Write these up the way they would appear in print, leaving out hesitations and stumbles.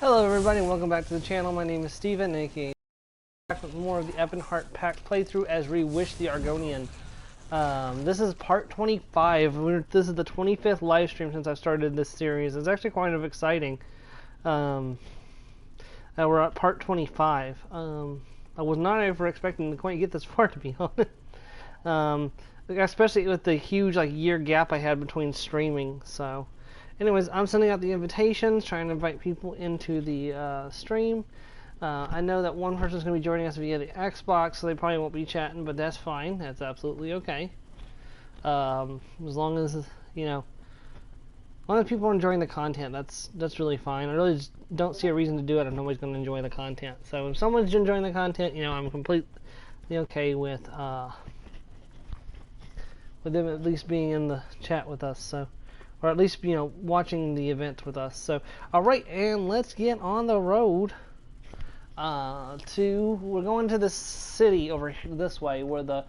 Hello everybody and welcome back to the channel. My name is Steven, aka back with more of the Ebonheart Pack playthrough as Reewish the Argonian. This is part 25. This is the 25th live stream since I started this series. It's actually kind of exciting. We're at part 25. I was not ever expecting to quite get this far, to be honest. Especially with the huge year gap I had between streaming. So anyways, I'm sending out the invitations, trying to invite people into the stream. I know that one person's going to be joining us via the Xbox, so they probably won't be chatting, but that's fine. That's absolutely okay. As long as, as long as people are enjoying the content, that's really fine. I really just don't see a reason to do it if nobody's going to enjoy the content. So if someone's enjoying the content, I'm completely okay with them at least being in the chat with us. So. Or at least, watching the event with us. So, alright, and let's get on the road we're going to this city over this way where the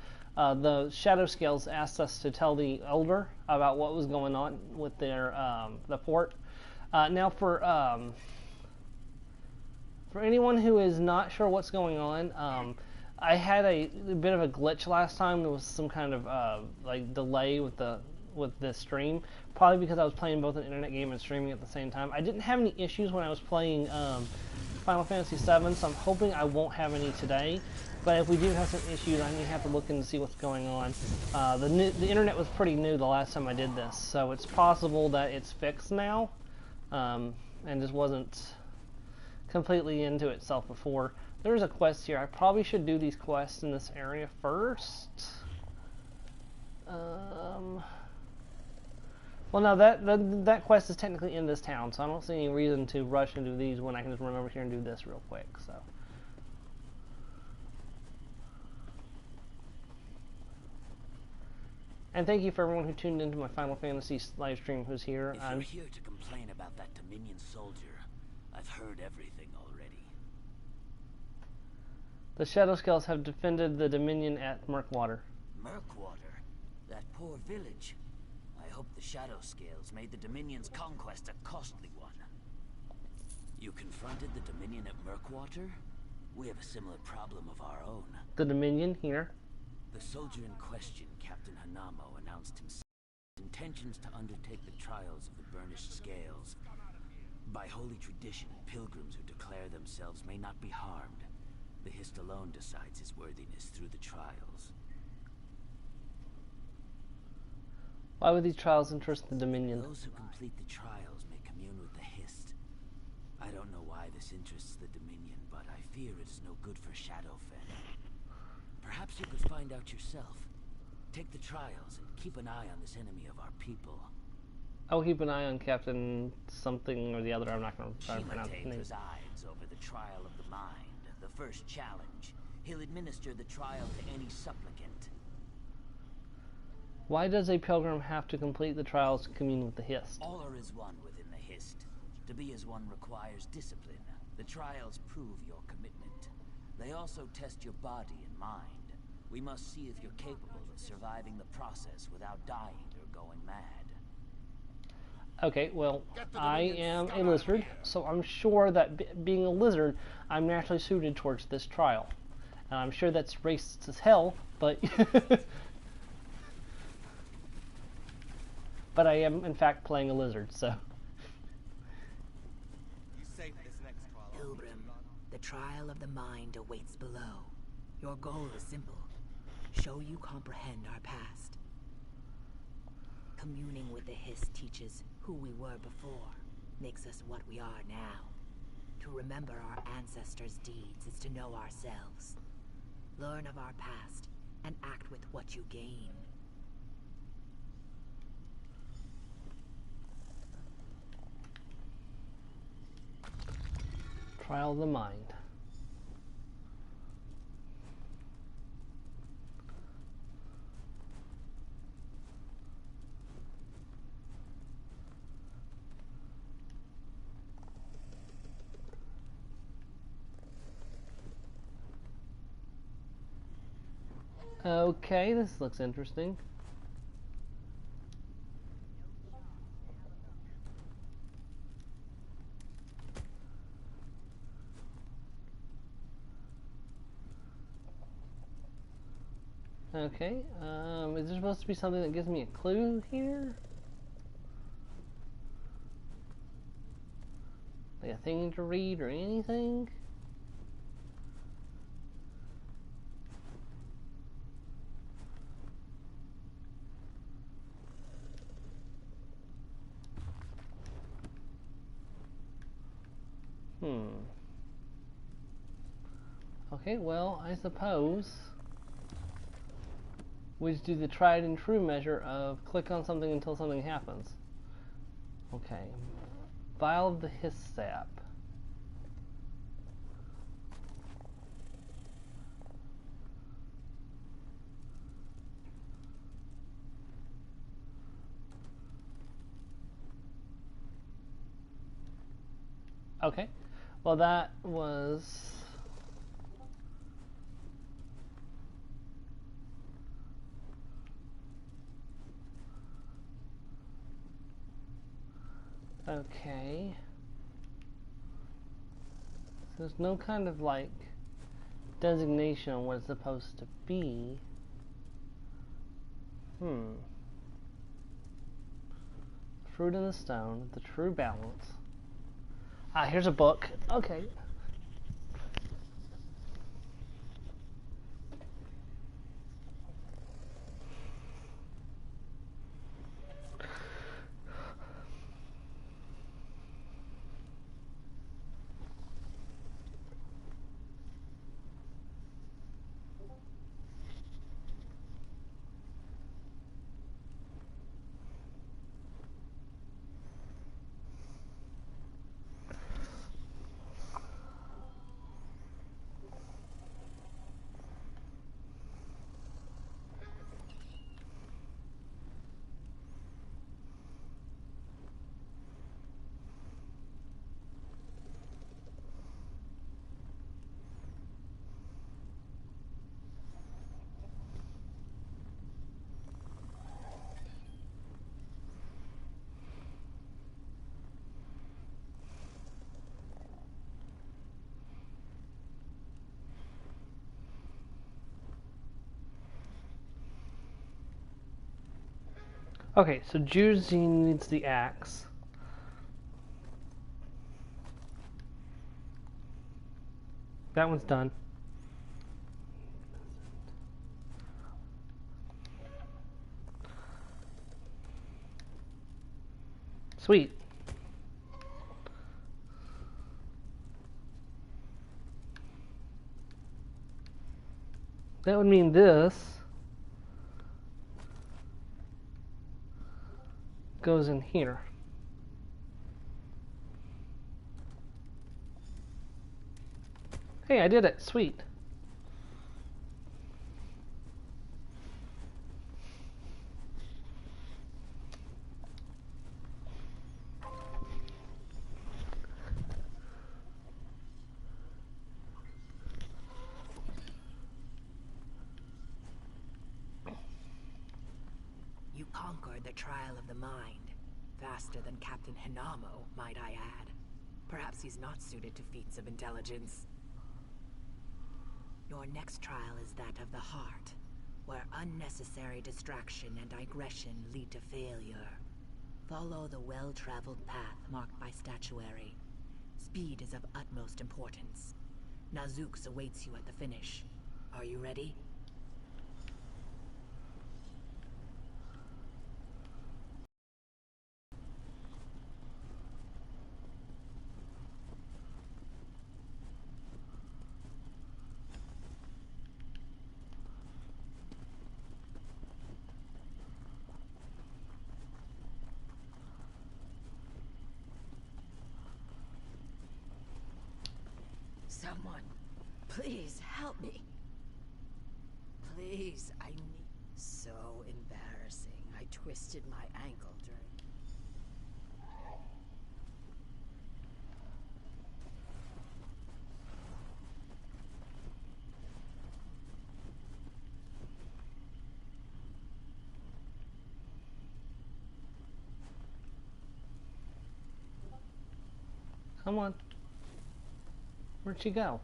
Shadow Scales asked us to tell the Elder about what was going on with their, the fort. Now for anyone who is not sure what's going on, I had a bit of a glitch last time. There was some kind of, delay with the stream, probably because I was playing both an internet game and streaming at the same time. I didn't have any issues when I was playing Final Fantasy VII, so I'm hoping I won't have any today. But if we do have some issues, I may have to look in to see what's going on. The internet was pretty new the last time I did this, so it's possible that it's fixed now, and just wasn't completely into itself before. There's a quest here. I probably should do these quests in this area first. Well, no, that quest is technically in this town, so I don't see any reason to rush and do these when I can just run over here and do this real quick. So, and thank you for everyone who tuned into my Final Fantasy live stream who's here. If you're here to complain about that Dominion soldier, I've heard everything already. The Shadow Scales have defended the Dominion at Murkwater. Murkwater? That poor village. I hope the Shadow Scales made the Dominion's conquest a costly one. You confronted the Dominion at Murkwater? We have a similar problem of our own. The Dominion here? The soldier in question, Captain Hanamo, announced his intentions to undertake the trials of the Burnished Scales. By holy tradition, pilgrims who declare themselves may not be harmed. The Hist alone decides his worthiness through the trials. Why would these trials interest the Dominion? Those who complete the trials may commune with the Hist. I don't know why this interests the Dominion, but I fear it is no good for Shadowfen. Perhaps you could find out yourself. Take the trials and keep an eye on this enemy of our people. I'll keep an eye on Captain something or the other. I'm not going to try to pronounce his name. Presides over the trial of the mind, the first challenge. He'll administer the trial to any supplicant. Why does a pilgrim have to complete the trials to commune with the Hist? All are as one within the Hist. To be as one requires discipline. The trials prove your commitment. They also test your body and mind. We must see if you're capable of surviving the process without dying or going mad. Okay, well, I am a lizard, so I'm sure that being a lizard, I'm naturally suited towards this trial. And I'm sure that's racist as hell, but... But I am, in fact, playing a lizard, so... Pilgrim, the trial of the mind awaits below. Your goal is simple. Show you comprehend our past. Communing with the Hist teaches who we were before, makes us what we are now. To remember our ancestors' deeds is to know ourselves. Learn of our past, and act with what you gain. Trial of the mind. Okay, this looks interesting. Okay, is there supposed to be something that gives me a clue here? Like a thing to read or anything? Okay, well, I suppose we just do the tried and true measure of click on something until something happens. Okay. Vial of the Hiss Sap. Okay. Well, that was... Okay. So there's no kind of, like, designation on what it's supposed to be. Fruit in the stone, the true balance. Ah, here's a book. Okay. Okay, so Juicy needs the axe. That one's done. Sweet. That would mean this goes in here. Hey, I did it. Sweet. You conquered the trial of the mind. Faster than Captain Hinamo, might I add. Perhaps he's not suited to feats of intelligence. Your next trial is that of the heart, where unnecessary distraction and digression lead to failure. Follow the well-traveled path marked by statuary. Speed is of utmost importance. Nazooks awaits you at the finish. Are you ready? Someone, please help me. Please, I need... So embarrassing. I twisted my ankle during... Come on. Where'd she go?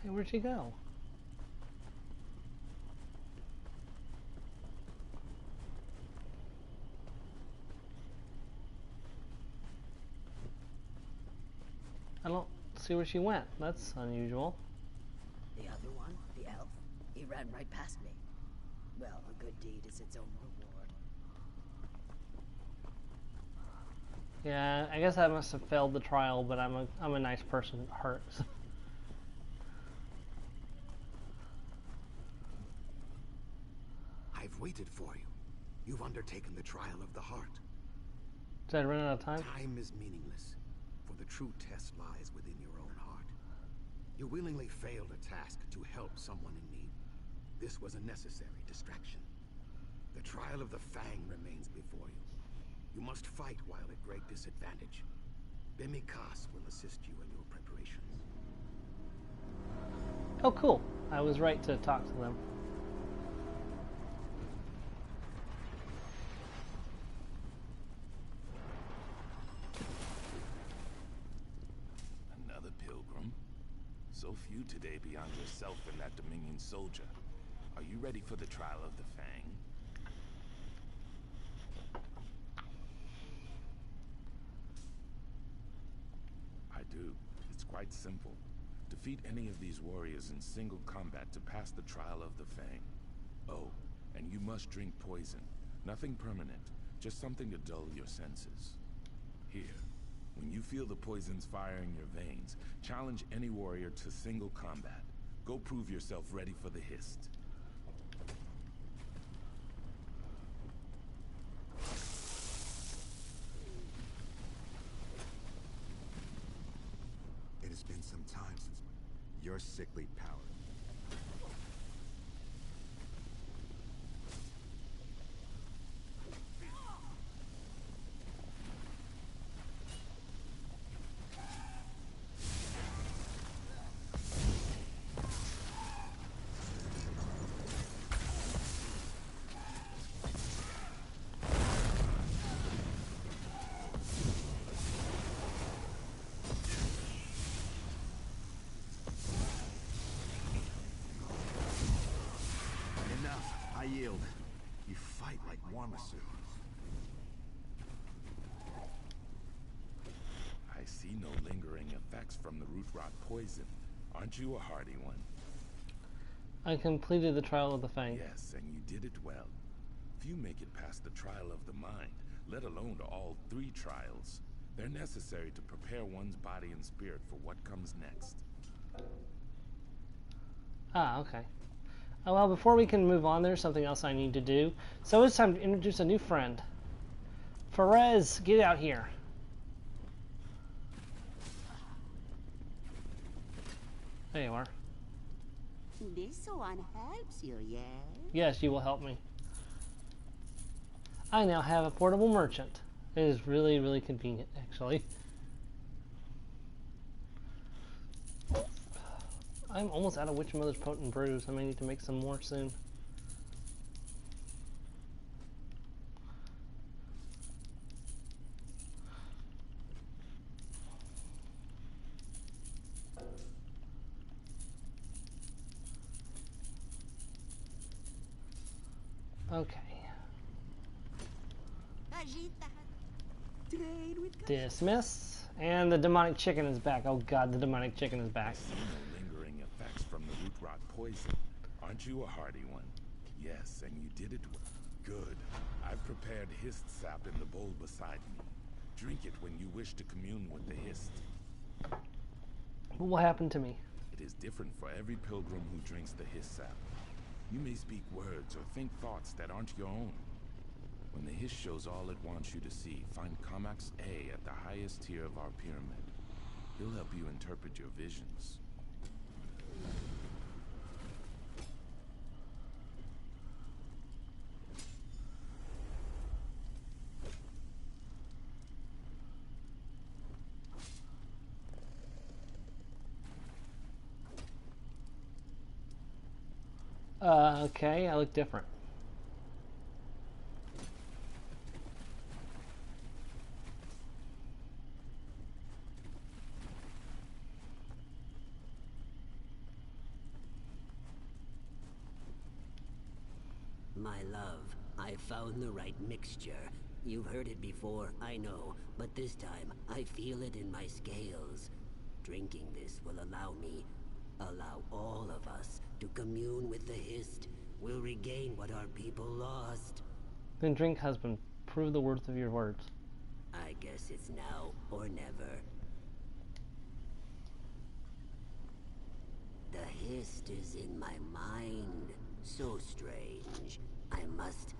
Hey, where'd she go? I don't see where she went. That's unusual. The other one, the elf, he ran right past me. Well, a good deed is its own reward. Yeah, I guess I must have failed the trial, but I'm a nice person at heart. I've waited for you. You've undertaken the trial of the heart. Did I run out of time? Time is meaningless, for the true test lies within your own heart. You willingly failed a task to help someone in need. This was a necessary distraction. The trial of the Fang remains before you. You must fight while at great disadvantage. Bimikas will assist you in your preparations. Oh, cool. I was right to talk to them. Another pilgrim? So few today beyond yourself and that Dominion soldier. Are you ready for the trial of the Fang? I do. It's quite simple. Defeat any of these warriors in single combat to pass the trial of the Fang. Oh, and you must drink poison. Nothing permanent, just something to dull your senses. Here, when you feel the poison's fire in your veins, challenge any warrior to single combat. Go prove yourself ready for the Hist. It has been some time since your sickly power. I yield. You fight like Warmasu. I see no lingering effects from the root rot poison. Aren't you a hardy one? I completed the trial of the Fang. Yes, and you did it well. Few make it past the trial of the mind, let alone to all three trials. They're necessary to prepare one's body and spirit for what comes next. Ah, okay. Oh, well, before we can move on, there's something else I need to do. So it's time to introduce a new friend. Perez, get out here. There you are. This one helps you, yes? Yes, you will help me. I now have a portable merchant. It is really, really convenient, actually. I'm almost out of Witch Mother's Potent Brews. I may need to make some more soon. Okay. Dismiss. And the demonic chicken is back. Oh god, the demonic chicken is back. I see no lingering effects from the root rot poison. Aren't you a hardy one? Yes, and you did it well. Good. I've prepared Hist sap in the bowl beside me. Drink it when you wish to commune with the Hist. What will happen to me? It is different for every pilgrim who drinks the Hist sap. You may speak words or think thoughts that aren't your own. When the Hist shows all it wants you to see, find Comax A at the highest tier of our pyramid. He'll help you interpret your visions. Okay, I look different. My love, I found the right mixture. You've heard it before, I know, but this time I feel it in my scales. Drinking this will allow all of us to commune with the Hist. We'll regain what our people lost. Then drink, husband. Prove the worth of your words. I guess it's now or never. The Hist is in my mind. So strange. I must...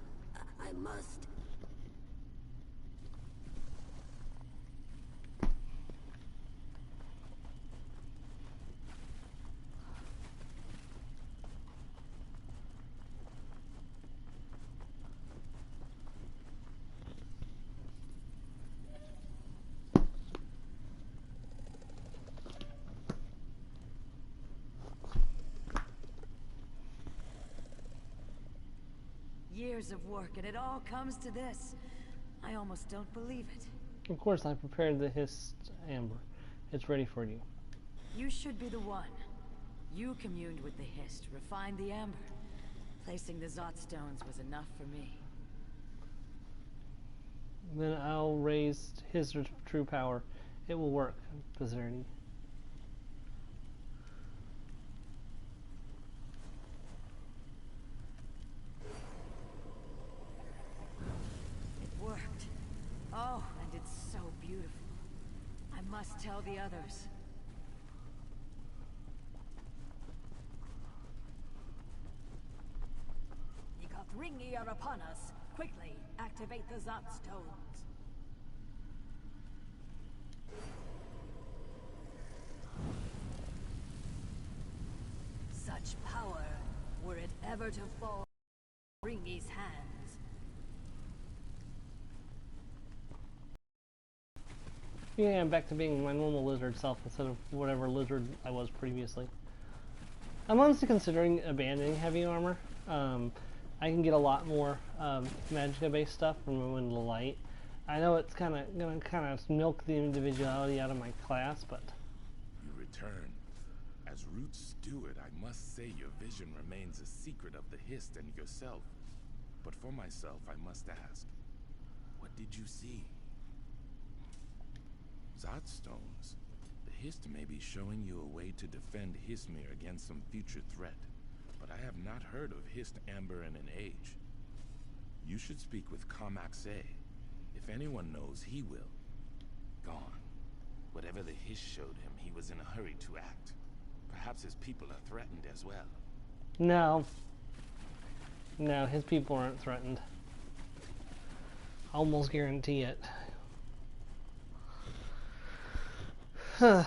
Years of work, and it all comes to this. I almost don't believe it. Of course, I prepared the Hist amber. It's ready for you. You should be the one. You communed with the Hist, refined the amber. Placing the Zot stones was enough for me. Then I'll raise his true power. It will work, Bizarity. Worked. Oh, and it's so beautiful. I must tell the others. The Kathringi are upon us. Quickly, activate the Zot stones. Such power, were it ever to fall in Ringi's hands. Yeah, I'm back to being my normal lizard self instead of whatever lizard I was previously. I'm honestly considering abandoning heavy armor. I can get a lot more magicka-based stuff from Ruin the Light. I know it's gonna milk the individuality out of my class, but You return. As Root Steward, I must say your vision remains a secret of the Hist and yourself. But for myself, I must ask, what did you see? Zot stones. The Hist may be showing you a way to defend Hismir against some future threat, but I have not heard of Hist Amber in an age. You should speak with Kamaxe. If anyone knows, he will. Gone. Whatever the Hist showed him, he was in a hurry to act. Perhaps his people are threatened as well. no. No, his people aren't threatened. Almost guarantee it. Huh.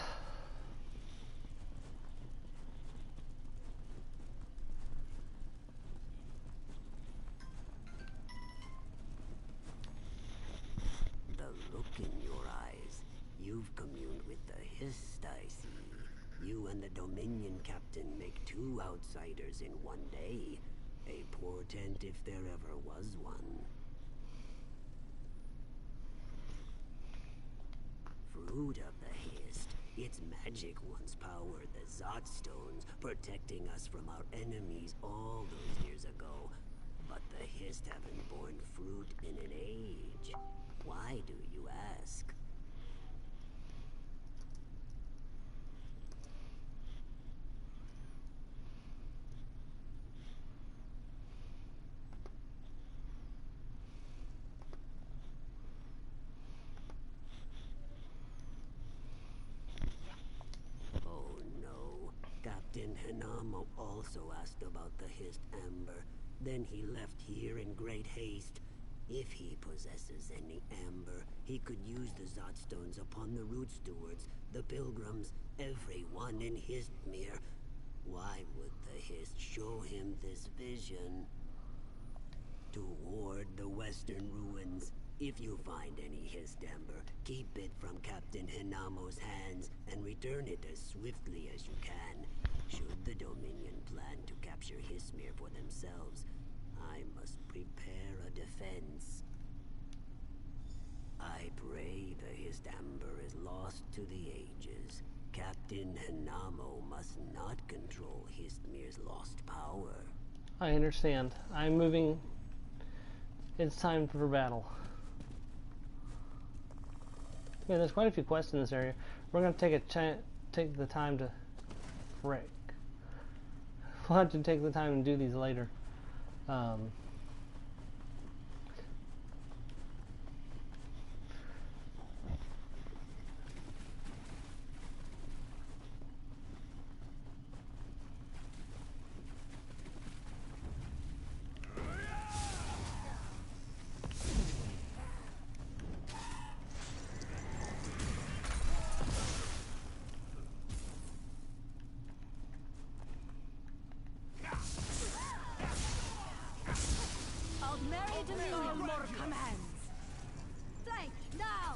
The look in your eyes. You've communed with the Hist, I see. You and the Dominion Captain make two outsiders in one day. A portent if there ever was one. Fruit of the Hist. Its magic once powered the Zot stones, protecting us from our enemies all those years ago. But the Hist haven't borne fruit in an age. Why do you ask? Oh no. Captain Hinamo also asked about the Hist Amber. Then he left here in great haste. If he possesses any amber, he could use the Zot stones upon the Root Stewards, the Pilgrims, everyone in Histmir. Why would the Hist show him this vision? To ward the Western Ruins. If you find any Hist amber, keep it from Captain Hinamo's hands and return it as swiftly as you can. Should the Dominion plan to capture Hismir for themselves, I must prepare a defense. I pray the Hist amber is lost to the ages. Captain Hinamo must not control Histmir's lost power. I understand. I'm moving. It's time for battle. Man, there's quite a few quests in this area. We're gonna take the time to frick. We'll have to take the time and do these later. More commands. Flank now.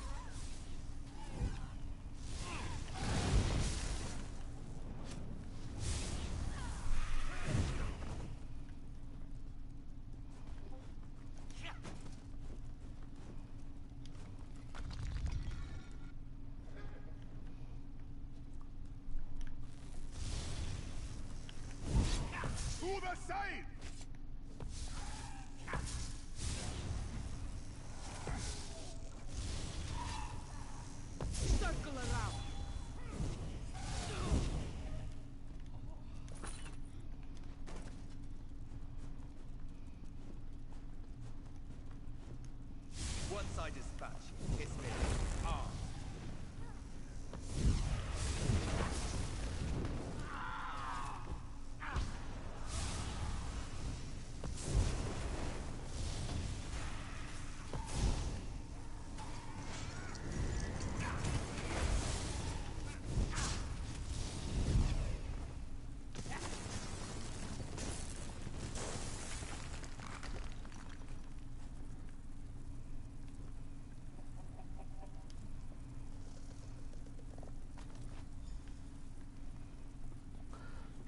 To the side! Circle around. One side is patch. It's me. Ah.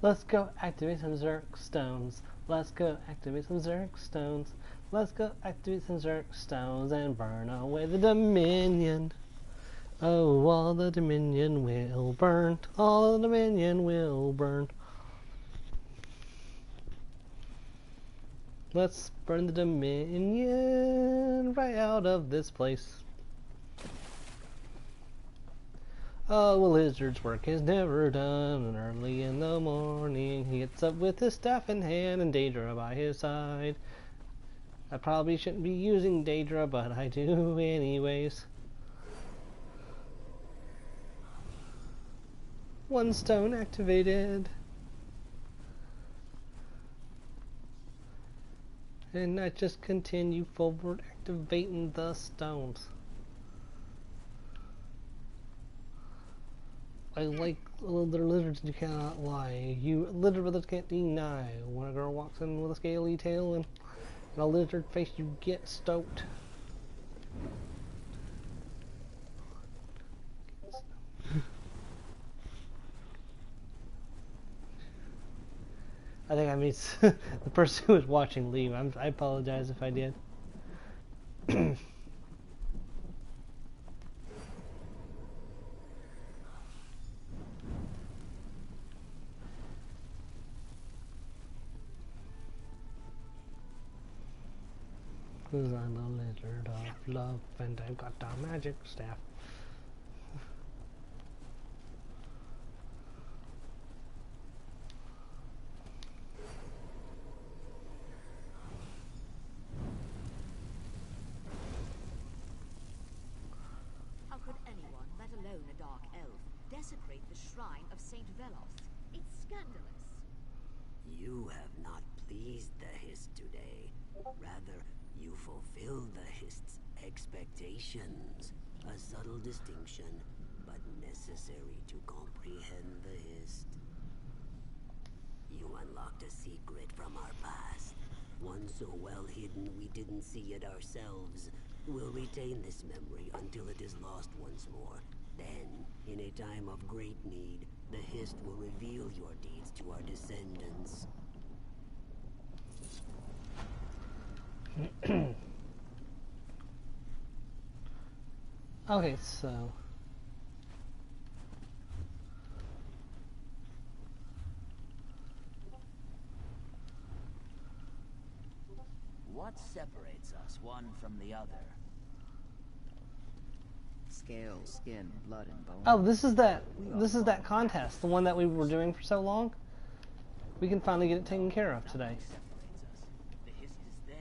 Let's go activate some Zerk stones. Let's go activate some Zerk stones. Let's go activate some Zerk stones and burn away the Dominion. Oh, all the Dominion will burn. All the Dominion will burn. Let's burn the Dominion right out of this place. Oh, well, Lizard's work is never done, and early in the morning he gets up with his staff in hand and Daedra by his side. I probably shouldn't be using Daedra, but I do anyways. One stone activated. And I just continue forward activating the stones. I like little lizards, you cannot lie. You lizard brothers can't deny. When a girl walks in with a scaly tail and a lizard face, you get stoked. I think I made the person who was watching leave. I apologize if I did. Cause I'm a lizard of love and I've got a magic staff. How could anyone, let alone a dark elf, desecrate the shrine of Saint Velos? It's scandalous. You have not pleased the Hist today. Rather, you fulfill the Hist's expectations. A subtle distinction, but necessary to comprehend the Hist. You unlocked a secret from our past. One so well hidden we didn't see it ourselves. We'll retain this memory until it is lost once more. Then, in a time of great need, the Hist will reveal your deeds to our descendants. Okay, so What separates us one from the other? Scale, skin, blood, and bone. Oh, this is that contest, the one that we were doing for so long. We can finally get it taken care of today. The Hist is then,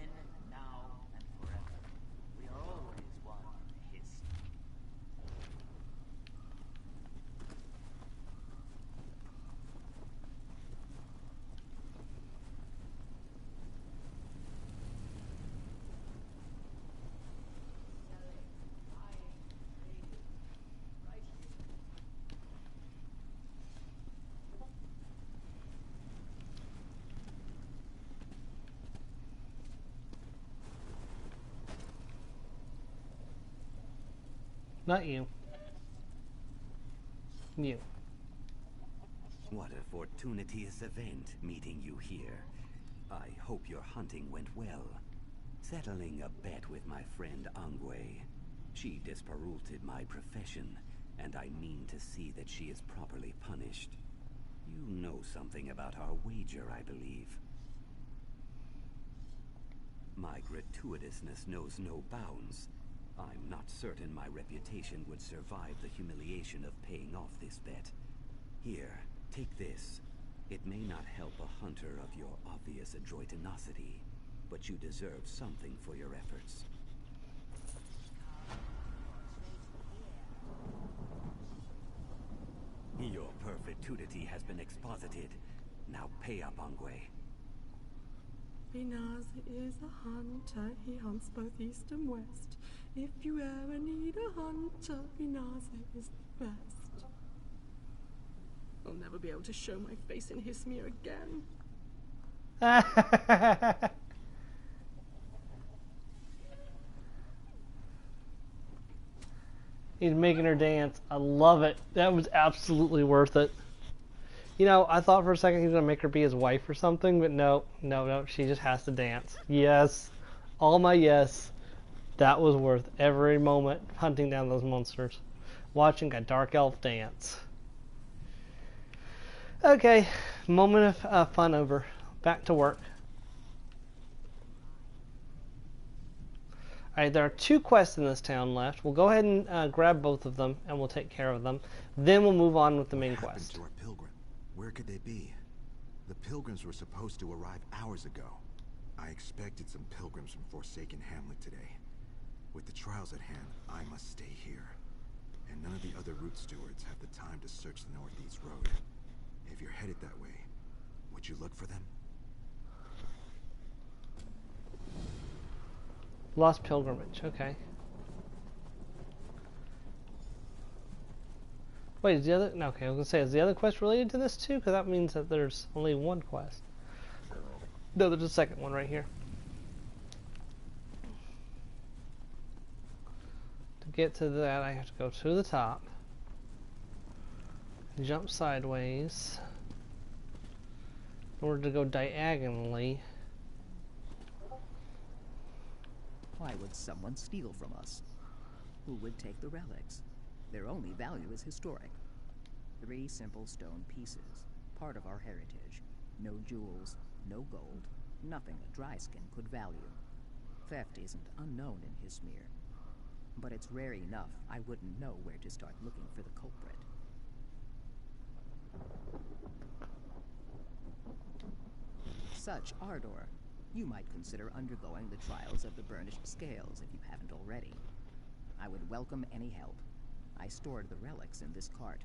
now, and forever. We are always one, Hist. Not you. You. What a fortuitous event meeting you here. I hope your hunting went well. Settling a bet with my friend Angwe. She disparulted my profession, and I mean to see that she is properly punished. You know something about our wager, I believe. My gratuitousness knows no bounds. I'm not certain my reputation would survive the humiliation of paying off this bet. Here, take this. It may not help a hunter of your obvious adroitinosity, but you deserve something for your efforts. Your perpetuity has been exposited. Now pay up, Angwe. Inaza is a hunter. He hunts both east and west. If you ever need a hunter, Inaza is the best. I'll never be able to show my face in Hismir again. He's making her dance. I love it. That was absolutely worth it. You know, I thought for a second he was going to make her be his wife or something, but no. She just has to dance. Yes. All my yes. That was worth every moment hunting down those monsters. Watching a dark elf dance. Okay. Moment of fun over. Back to work. Alright, there are 2 quests in this town left. We'll go ahead and grab both of them, and we'll take care of them. Then we'll move on with the main quest. To our pilgrim? Where could they be? The pilgrims were supposed to arrive hours ago. I expected some pilgrims from Forsaken Hamlet today. With the trials at hand, I must stay here. And none of the other route stewards have the time to search the northeast road. If you're headed that way, would you look for them? Lost Pilgrimage, okay. Wait, is the other... No, okay, I was going to say, is the other quest related to this too? Because that means that there's only one quest. No, there's a second one right here. To get to that, I have to go to the top. Jump sideways. In order to go diagonally. Why would someone steal from us? Who would take the relics? Their only value is historic. 3 simple stone pieces, part of our heritage. No jewels, no gold, nothing a dry skin could value. Theft isn't unknown in Hismir, but it's rare enough I wouldn't know where to start looking for the culprit. Such ardor, you might consider undergoing the trials of the burnished scales if you haven't already. I would welcome any help. I stored the relics in this cart.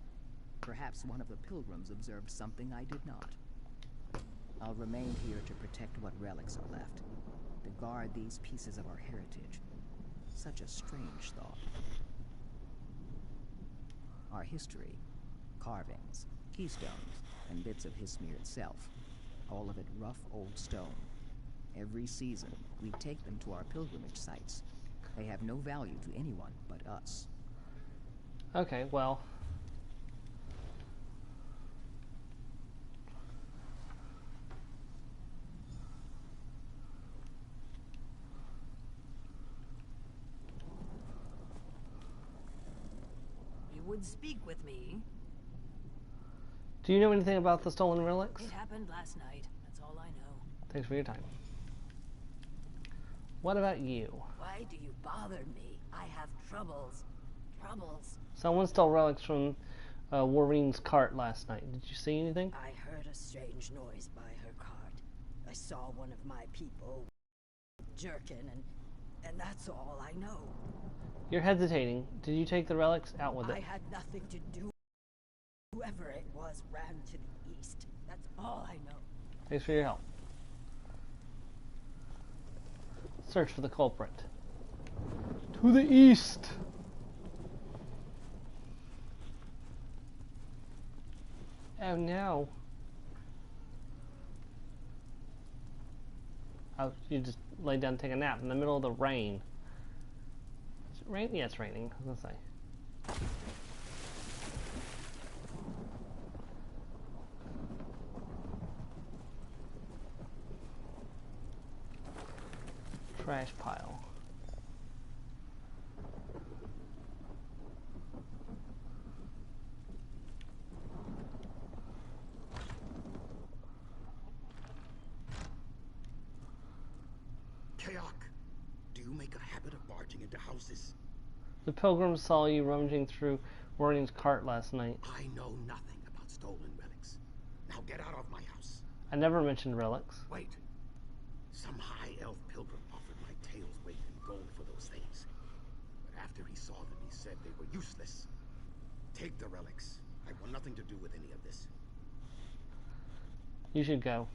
Perhaps one of the pilgrims observed something I did not. I'll remain here to protect what relics are left, to guard these pieces of our heritage. Such a strange thought. Our history, carvings, keystones, and bits of Hismir itself, all of it rough old stone. Every season, we take them to our pilgrimage sites. They have no value to anyone but us. Okay, well... You would speak with me. Do you know anything about the stolen relics? It happened last night. That's all I know. Thanks for your time. What about you? Why do you bother me? I have troubles. Someone stole relics from Warren's cart last night. Did you see anything? I heard a strange noise by her cart. I saw one of my people jerking, and that's all I know. You're hesitating. Did you take the relics out with it? I had nothing to do. Whoever it was ran to the east. That's all I know. Thanks for your help. Search for the culprit. To the east! Oh no. Oh, you just lay down and take a nap in the middle of the rain. Is it rain? Yeah, it's raining. I was gonna say. Trash pile. Kayak, do you make a habit of barging into houses? The pilgrims saw you rummaging through Warren's cart last night. I know nothing about stolen relics. Now get out of my house. I never mentioned relics. Wait. Some high elf pilgrim offered my tail's weight in gold for those things. But after he saw them, he said they were useless. Take the relics. I want nothing to do with any of this. You should go.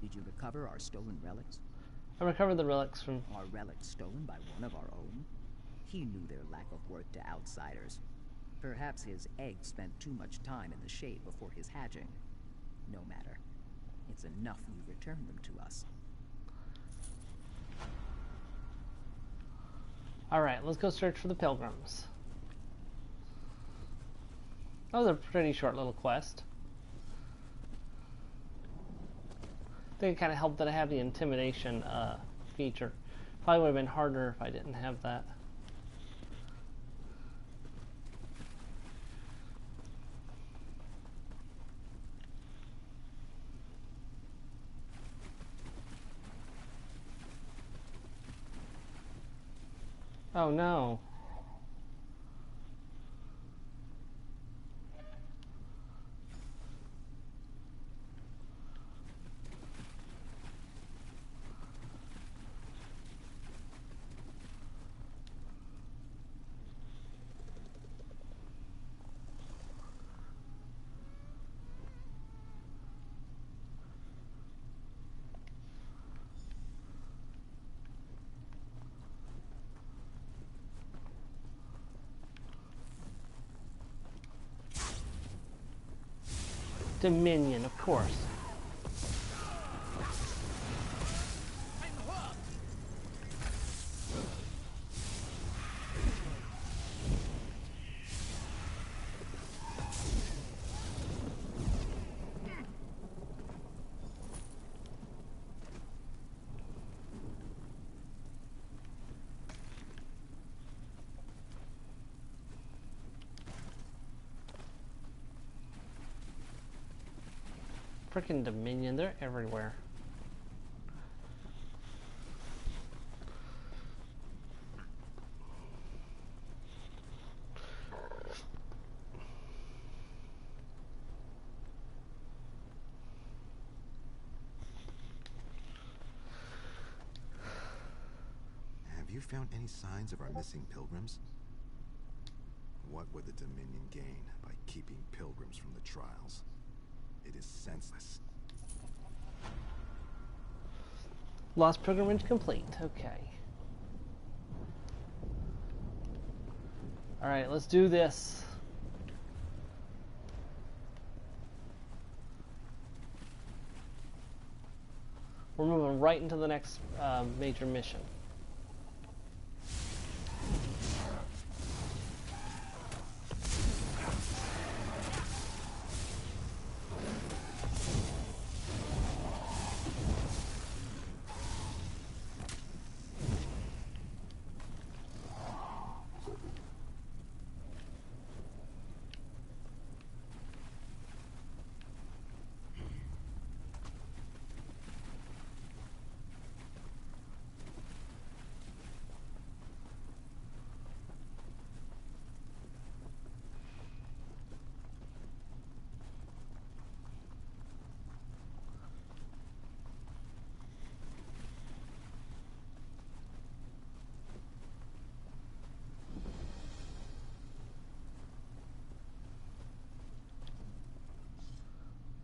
Did you recover our stolen relics? I recovered the relics from... Our relics stolen by one of our own? He knew their lack of worth to outsiders. Perhaps his egg spent too much time in the shade before his hatching. No matter. It's enough you returned them to us. Alright, let's go search for the pilgrims. That was a pretty short little quest. I think it kind of helped that I have the intimidation feature. Probably would have been harder if I didn't have that. Oh no. Dominion, of course. Frickin' Dominion, they're everywhere. Have you found any signs of our missing pilgrims? What would the Dominion gain by keeping pilgrims from the trials? It is senseless. Lost pilgrimage complete. Okay. Alright, let's do this. We're moving right into the next major mission.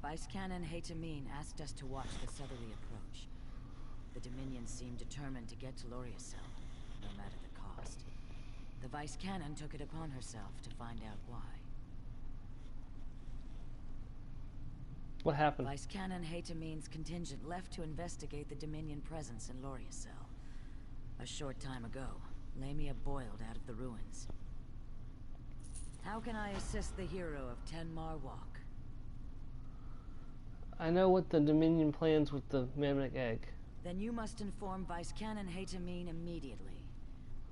Vice Cannon Haytamine asked us to watch the southerly approach. The Dominion seemed determined to get to Loriacell, no matter the cost. The Vice Cannon took it upon herself to find out why. What happened? Vice Cannon Haytamine's contingent left to investigate the Dominion presence in Loriacell. A short time ago, Lamia boiled out of the ruins. How can I assist the hero of Tenmar Walk? I know what the Dominion plans with the Mammoth egg. Then you must inform Vice Cannon Haytamine immediately.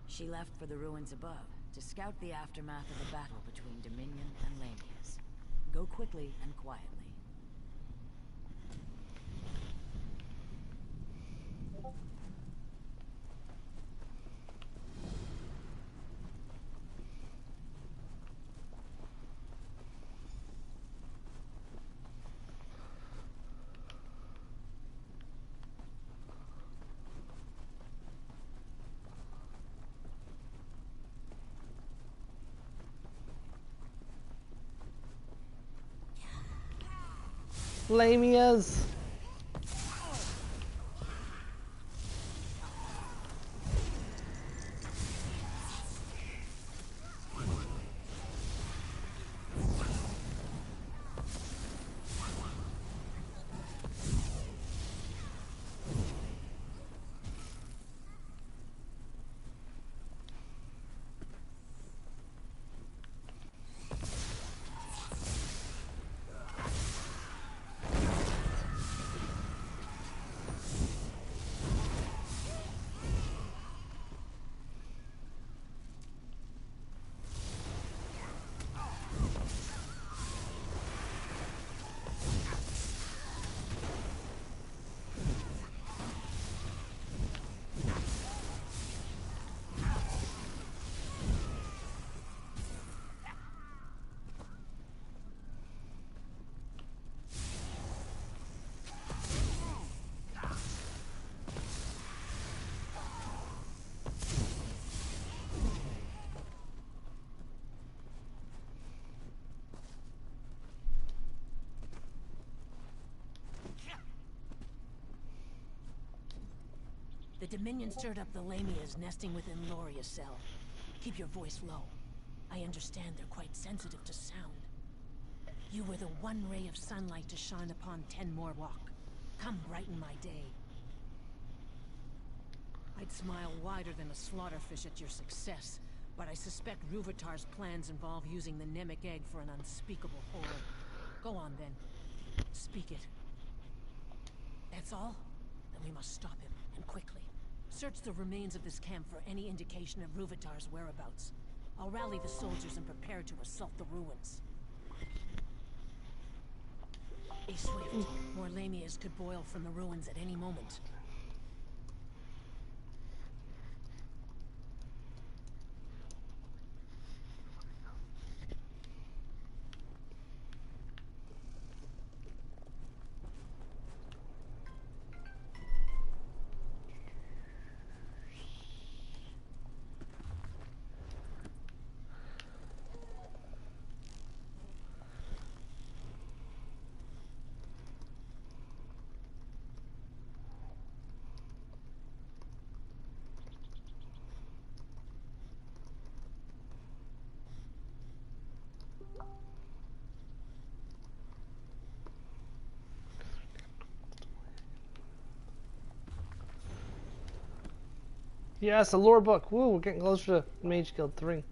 She left for the ruins above to scout the aftermath of the battle between Dominion and Lamias. Go quickly and quietly. Lamias! The Dominion stirred up the Lamias nesting within Loriacell. Keep your voice low. I understand they're quite sensitive to sound. You were the one ray of sunlight to shine upon Tenmar Walk. Come brighten my day. I'd smile wider than a slaughterfish at your success, but I suspect Ruvatar's plans involve using the Nemec egg for an unspeakable horror. Go on then. Speak it. That's all? Then we must stop him, and quickly. Search the remains of this camp for any indication of Ruvatar's whereabouts. I'll rally the soldiers and prepare to assault the ruins. Be swift. More Lamias could boil from the ruins at any moment. Yes, a lore book. Woo, we're getting closer to Mage Guild 3.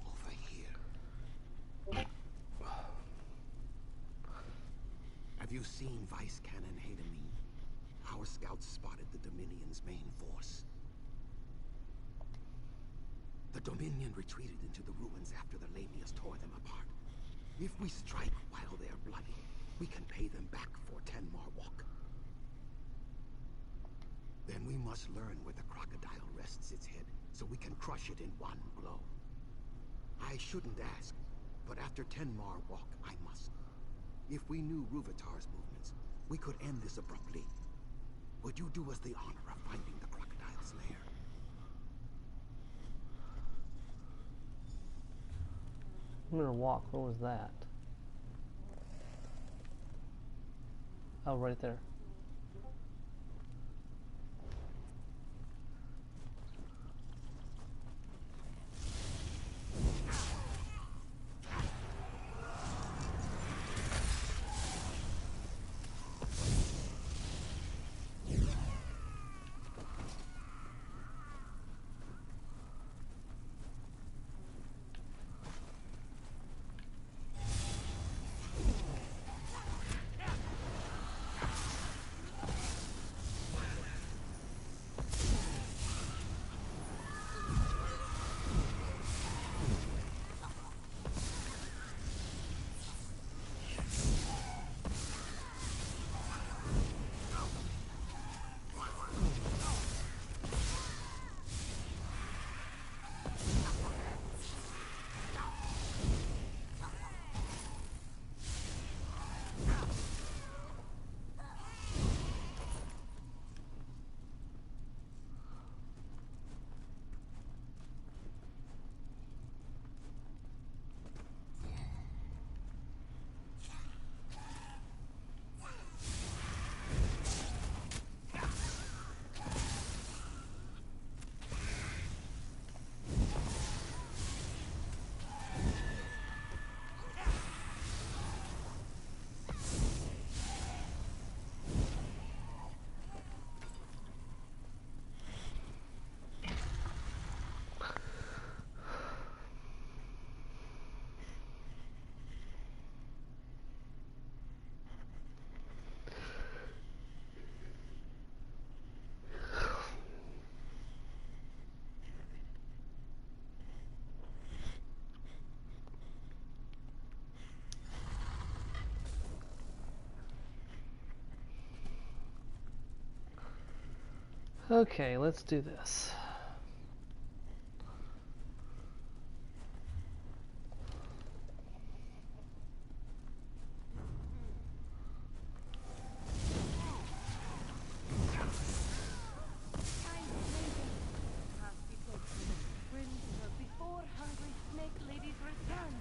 Over here. Have you seen Vice Cannon Haytamine? Our scouts spotted the Dominion's main force. The Dominion retreated into the ruins after the Lamias tore them apart. If we strike while they're bloody, we can pay them back for Tenmar Walk. Then we must learn where the crocodile rests its head, so we can crush it in one blow. I shouldn't ask, but after Tenmar Walk, I must. If we knew Ruvatar's movements, we could end this abruptly. Would you do us the honor of finding the crocodile's lair? I'm gonna walk. Where was that? Oh, right there. Okay, let's do this. Before hungry snake ladies return.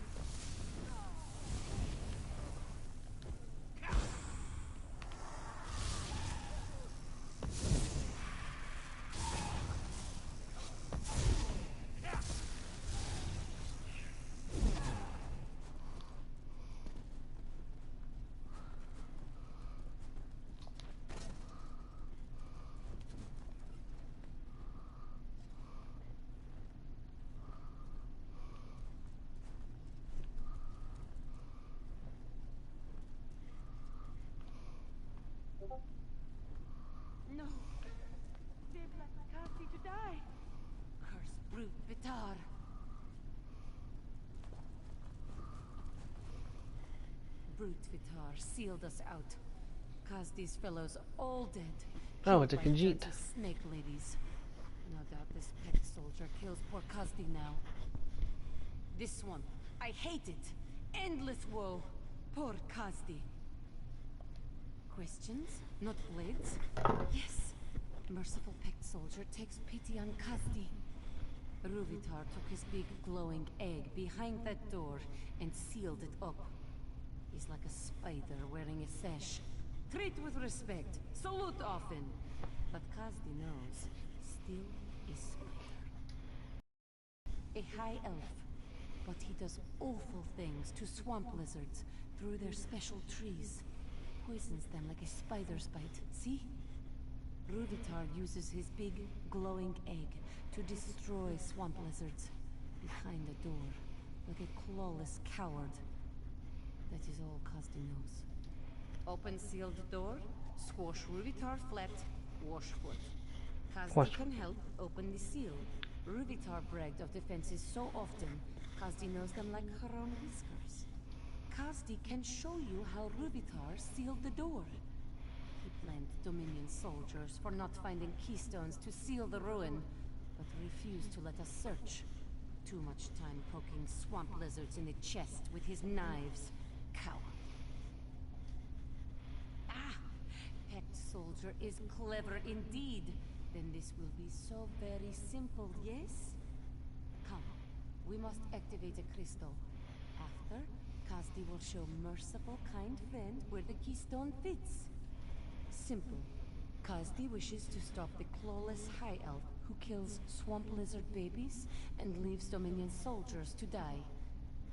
No. They've left Cassie to die. Curse brute Vitar. Brute Vitar sealed us out. Cause these fellows all dead. Oh, it's a Killed by Khajiit. dirty snake ladies. No doubt this pet soldier kills poor Kazdi now. This one, I hate it. Endless woe. Poor Kazdi. Questions? Not blades? Yes. Merciful Pecked soldier takes pity on Kazdi. Ruvitar took his big glowing egg behind that door and sealed it up. He's like a spider wearing a sash. Treat with respect, salute often. But Kazdi knows, still is spider. A high elf, but he does awful things to swamp lizards through their special trees. Poisons them like a spider's bite, see? Ruvitar uses his big, glowing egg to destroy swamp lizards behind the door, like a clawless coward. That is all Kazdi knows. Open sealed door, squash Ruvitar flat, wash foot. Kazdi can help open the seal. Ruvitar bragged of defenses so often, Kazdi knows them like her own whiskers. Kazdi can show you how Ruvitar sealed the door. He blamed Dominion soldiers for not finding keystones to seal the ruin, but refused to let us search. Too much time poking swamp lizards in the chest with his knives. Coward. Ah! Pecked soldier is clever indeed. Then this will be so very simple, yes? Come, we must activate a crystal. After, Kazdi will show merciful, kind friend where the keystone fits. Simple. Kazdi wishes to stop the clawless high elf who kills swamp lizard babies and leaves Dominion soldiers to die.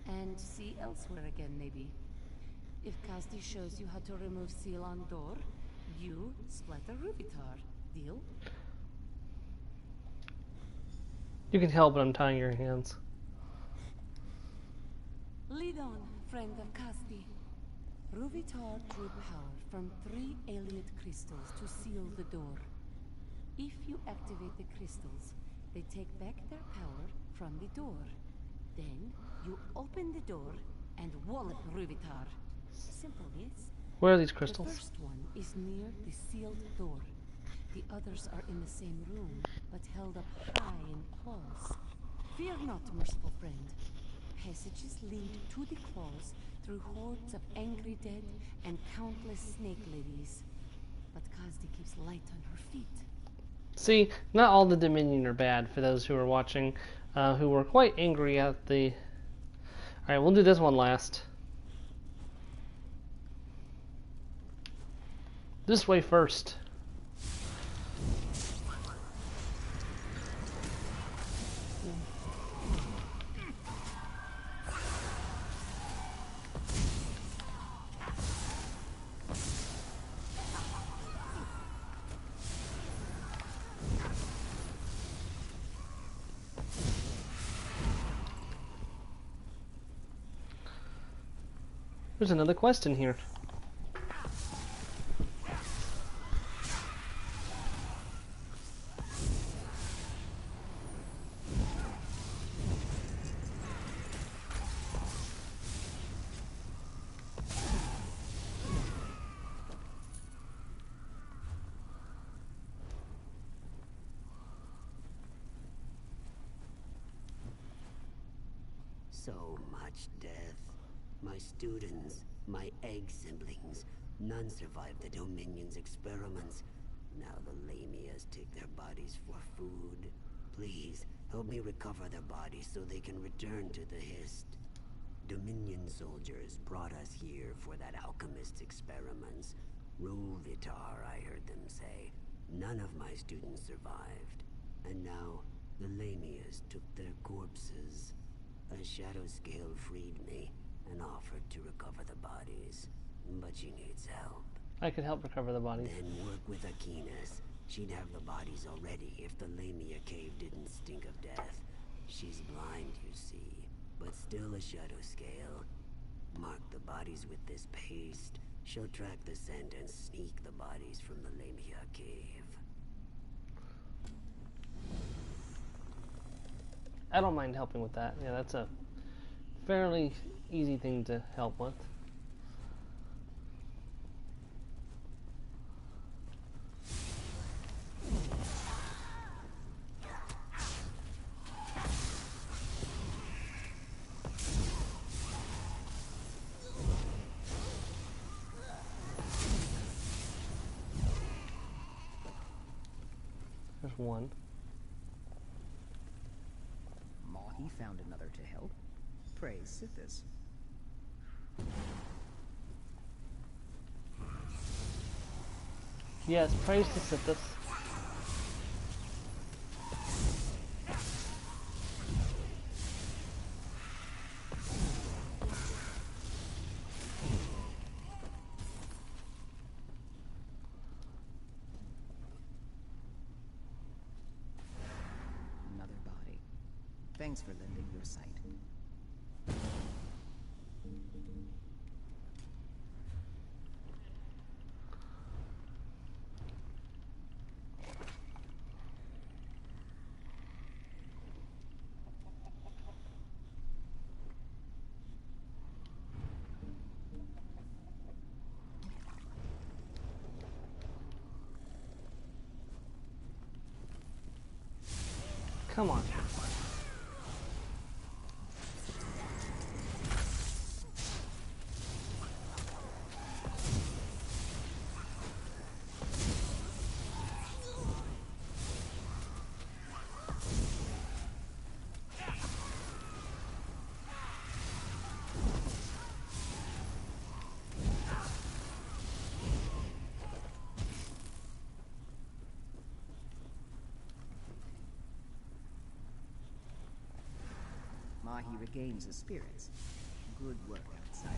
And see elsewhere again, maybe. If Kazdi shows you how to remove seal on door, you splatter Rubitar. Deal? You can help, but I'm tying your hands. Lead on, friend of Kazdi. Ruvitar drew power from 3 alien crystals to seal the door. If you activate the crystals, they take back their power from the door. Then, you open the door and wallop Ruvitar. Simple, yes? Where are these crystals? The first one is near the sealed door. The others are in the same room, but held up high in claws. Fear not, merciful friend. Passages lead to the claws through hordes of angry dead and countless snake ladies. But Kazdi keeps light on her feet. See, not all the Dominion are bad, for those who are watching, who were quite angry at the... Alright, we'll do this one last. This way first. There's another quest in here. So much death. My students, my egg siblings, none survived the Dominion's experiments. Now the Lamias take their bodies for food. Please, help me recover their bodies so they can return to the Hist. Dominion soldiers brought us here for that alchemist's experiments. Ruvitar, I heard them say. None of my students survived. And now, the Lamias took their corpses. A shadow scale freed me and offered to recover the bodies, but she needs help. I could help recover the bodies. Then work with Aquinas. She'd have the bodies already if the Lamia cave didn't stink of death. She's blind, you see, but still a shadow scale. Mark the bodies with this paste. She'll track the scent and sneak the bodies from the Lamia cave. I don't mind helping with that. Yeah, that's a fairly easy thing to help with. There's one. He found another to help. Praise Sithis. Yes, praise to Sithis. Thanks for lending your sight. Come on. Mahi regains his spirits. Good work, outsider.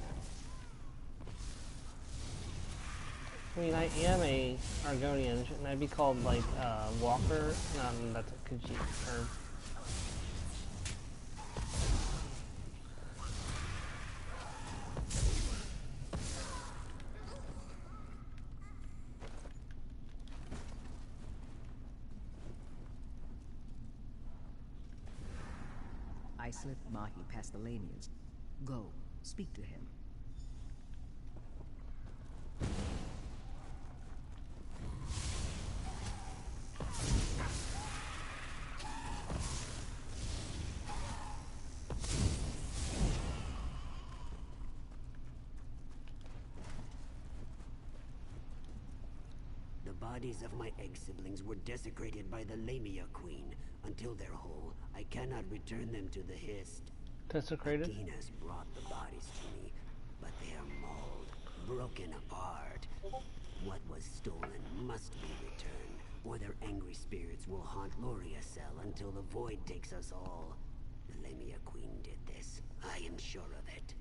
I mean, I am a Argonian. Shouldn't I be called, like, Walker? No, that's a Khajiit term. I slipped Mahi past the Lamians. Go, speak to him. The bodies of my egg siblings were desecrated by the Lamia Queen. Until they're whole, I cannot return them to the Hist. Desecrated? Aquinas brought the bodies to me, but they are mauled, broken apart. What was stolen must be returned, or their angry spirits will haunt Loriacel until the void takes us all. The Lamia Queen did this. I am sure of it.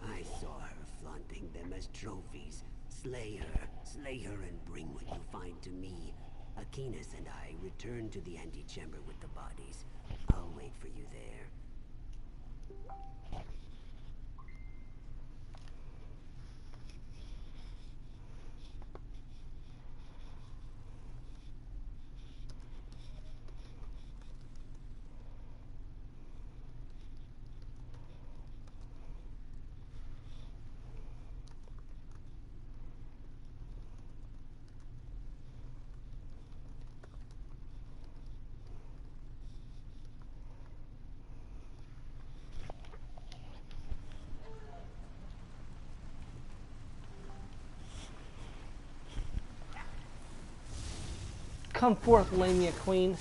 I saw her flaunting them as trophies. Slay her and bring what you find to me. Aquinas and I return to the antechamber with the bodies. I'll wait for you there. Come forth, Lamia Queen.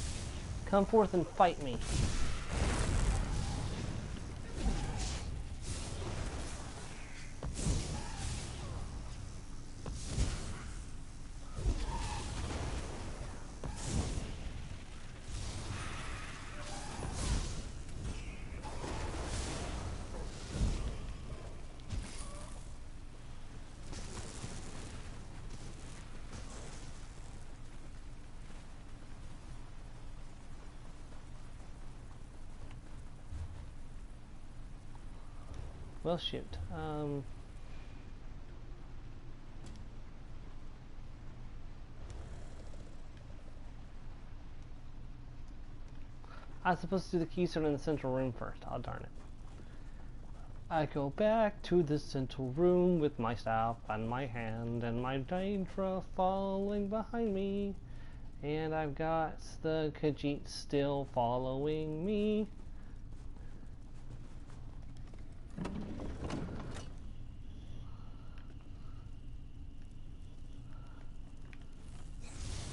Come forth and fight me. Well, shoot. I was supposed to do the keystone in the central room first. Oh, darn it. I go back to the central room with my staff in my hand and my Daedra falling behind me. And I've got the Khajiit still following me.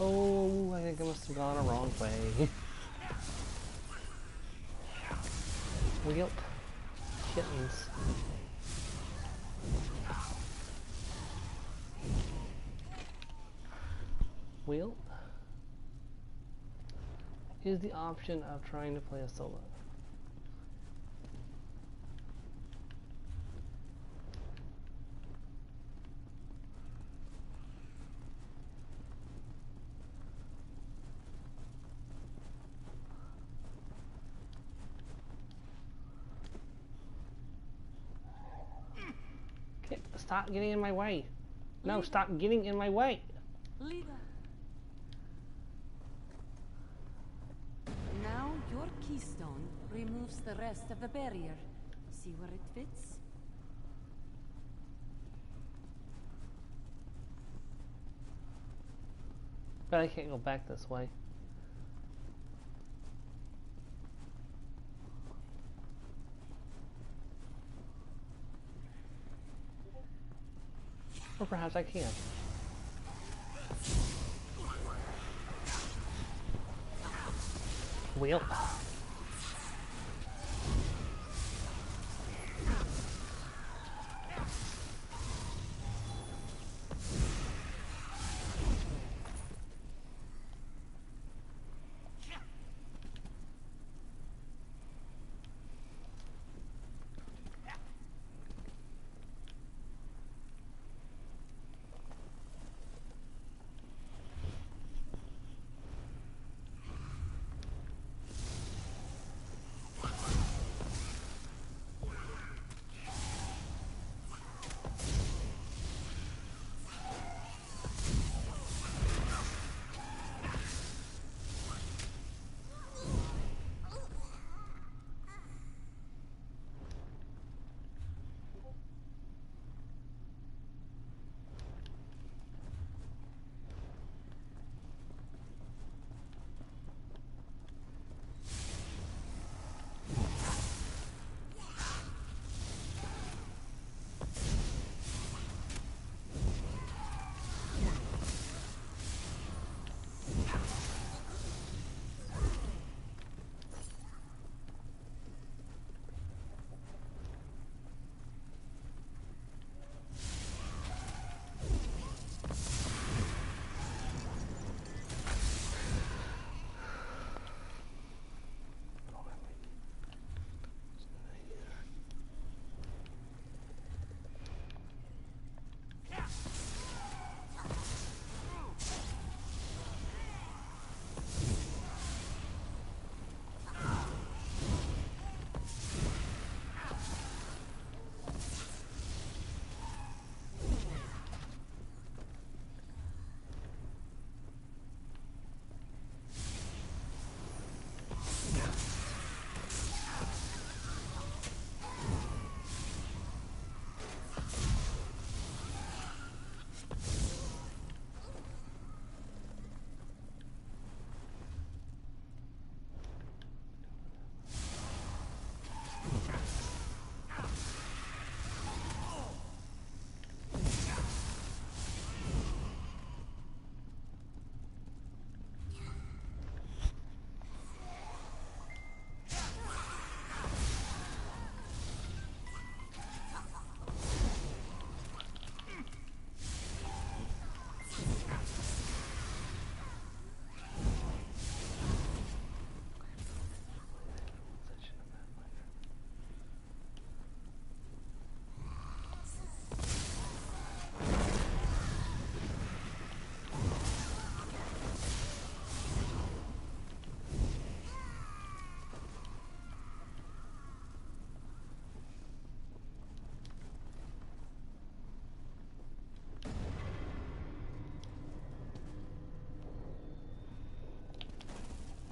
Oh, I think I must have gone a wrong way. Yep. Kittens. Well, is the option of trying to play a solo. Stop getting in my way. No, stop getting in my way. Leader. Now your keystone removes the rest of the barrier. See where it fits? But I can't go back this way. Or perhaps I can. Well.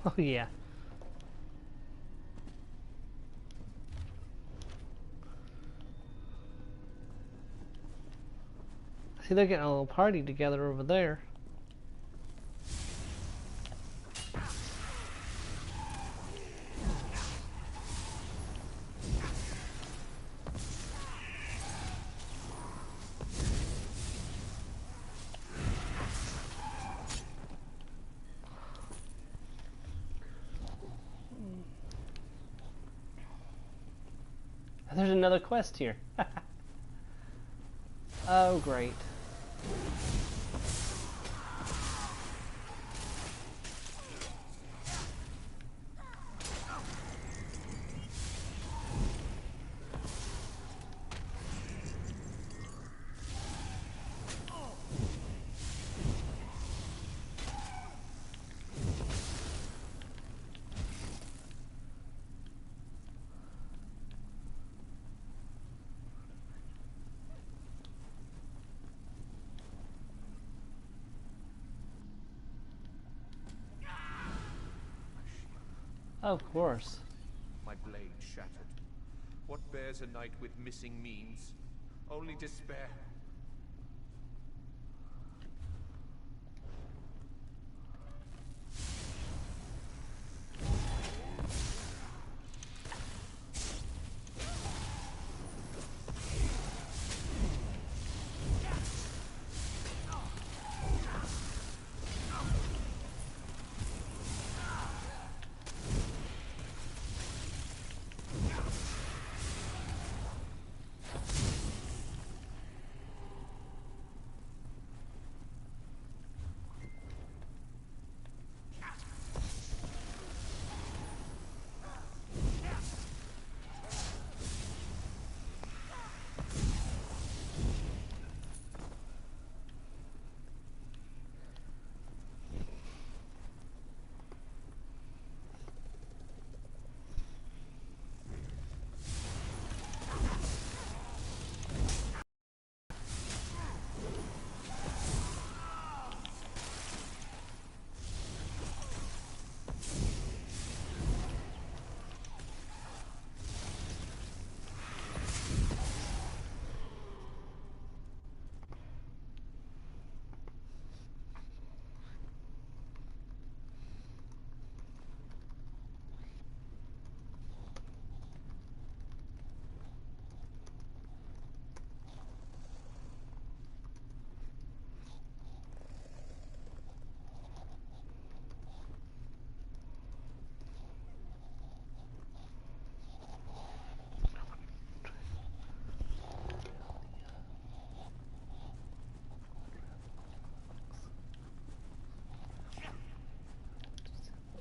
Oh yeah. See, they're getting a little party together over there. There's another quest here. Oh, great. Of course. My blade shattered. What bears a knight with missing means? Only despair.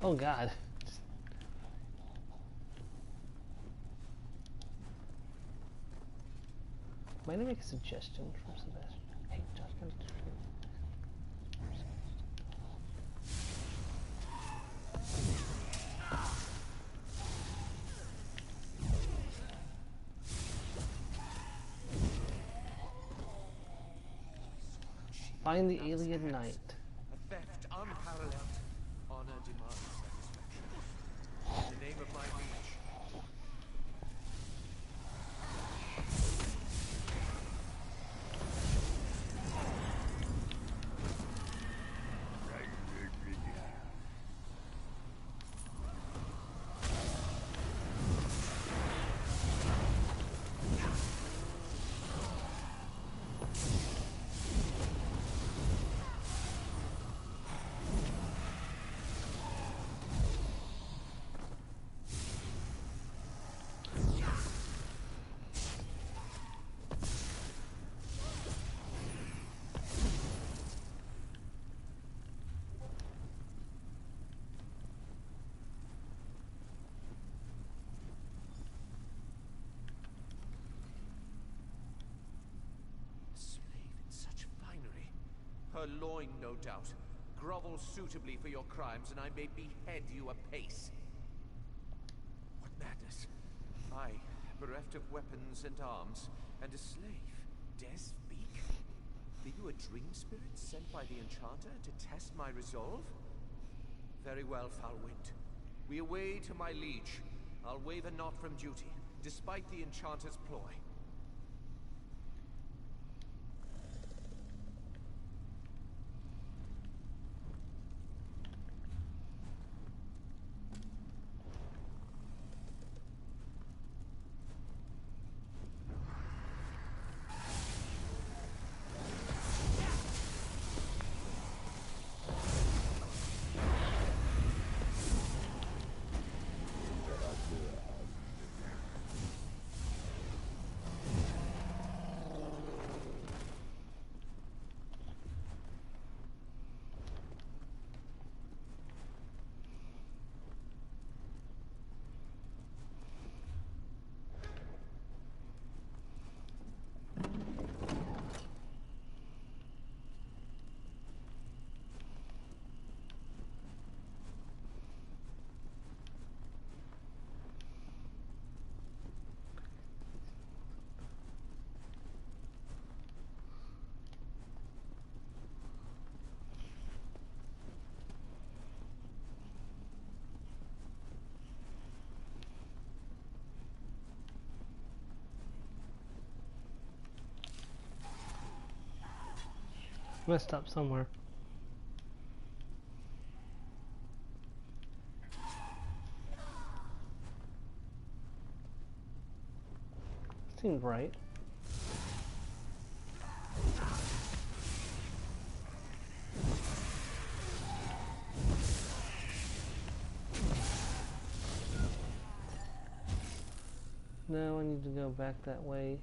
Oh God. Might I make a suggestion from Sebastian? Hey, Josh, can I find the alien knight. A theft unparalleled. Honor demands satisfaction. In the name of my liege. Her loin, no doubt. Grovel suitably for your crimes, and I may behead you apace. What madness! I, bereft of weapons and arms, and a slave, dare speak? Are you a dream spirit sent by the Enchanter to test my resolve? Very well, Foulwind. We away to my liege. I'll waver not from duty, despite the Enchanter's ploy. Messed up somewhere. Seems right. No, I need to go back that way.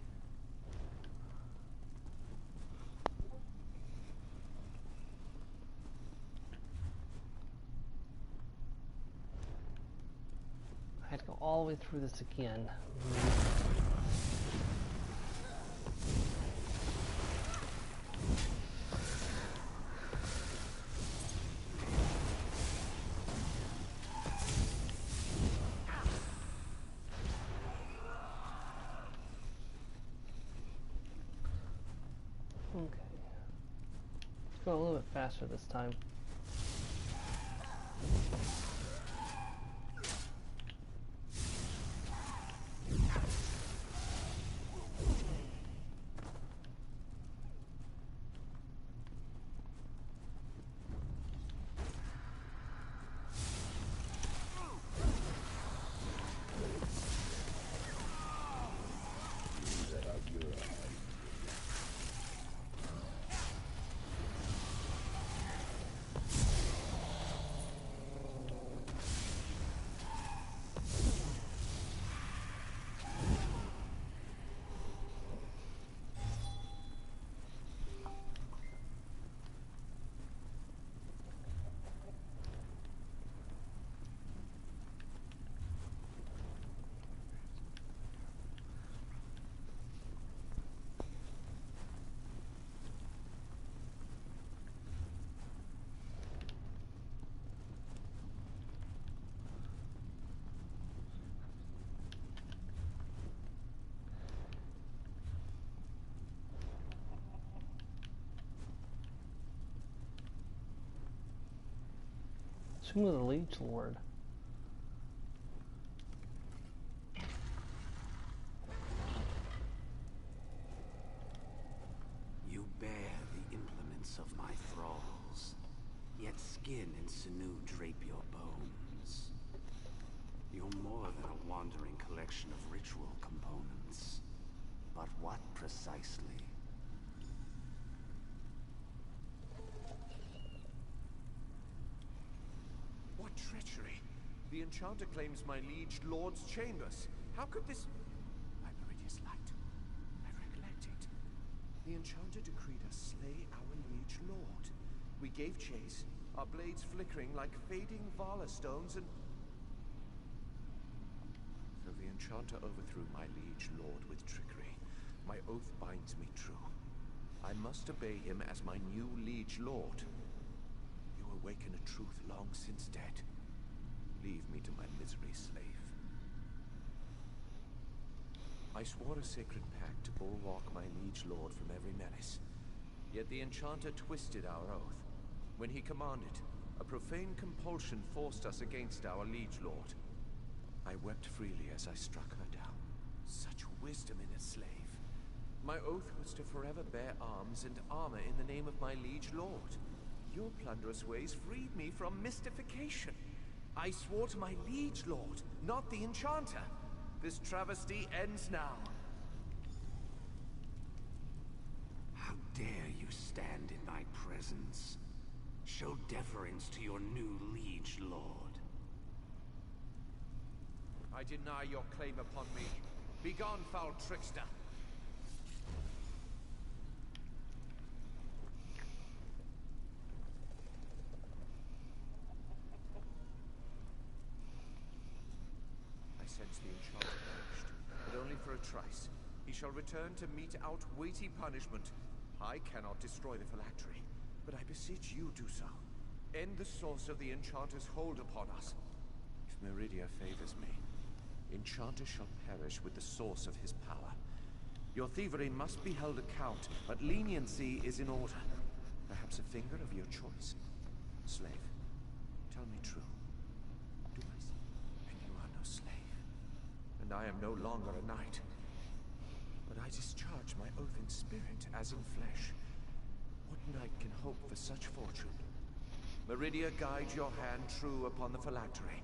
I had to go all the way through this again. Okay. Let's go a little bit faster this time. Tomb of the Liege Lord. You bear the implements of my thralls, yet skin and sinew drape your bones. You're more than a wandering collection of ritual components. But what precisely? What treachery! The Enchanter claims my liege lord's chambers. How could this... By Meridia's light. I recollect it. The Enchanter decreed us slay our liege lord. We gave chase, our blades flickering like fading Vala stones, and... So the Enchanter overthrew my liege lord with trickery. My oath binds me true. I must obey him as my new liege lord. You awaken a truth long since dead. Leave me to my misery, slave. I swore a sacred pact to bulwark my liege lord from every menace. Yet the Enchanter twisted our oath. When he commanded, a profane compulsion forced us against our liege lord. I wept freely as I struck her down. Such wisdom in a slave. My oath was to forever bear arms and armor in the name of my liege lord. Your plunderous ways freed me from mystification. I swore to my liege lord, not the Enchanter. This travesty ends now. How dare you stand in my presence? Show deference to your new liege lord. I deny your claim upon me. Begone, foul trickster. I sense the Enchanter perished, but only for a trice. He shall return to mete out weighty punishment. I cannot destroy the phylactery, but I beseech you do so. End the source of the Enchanter's hold upon us. If Meridia favors me, Enchanter shall perish with the source of his power. Your thievery must be held account, but leniency is in order. Perhaps a finger of your choice. Slave, tell me true. Do I see? And you are no slave. And I am no longer a knight. But I discharge my oath in spirit as in flesh. What knight can hope for such fortune? Meridia, guide your hand true upon the phylactery.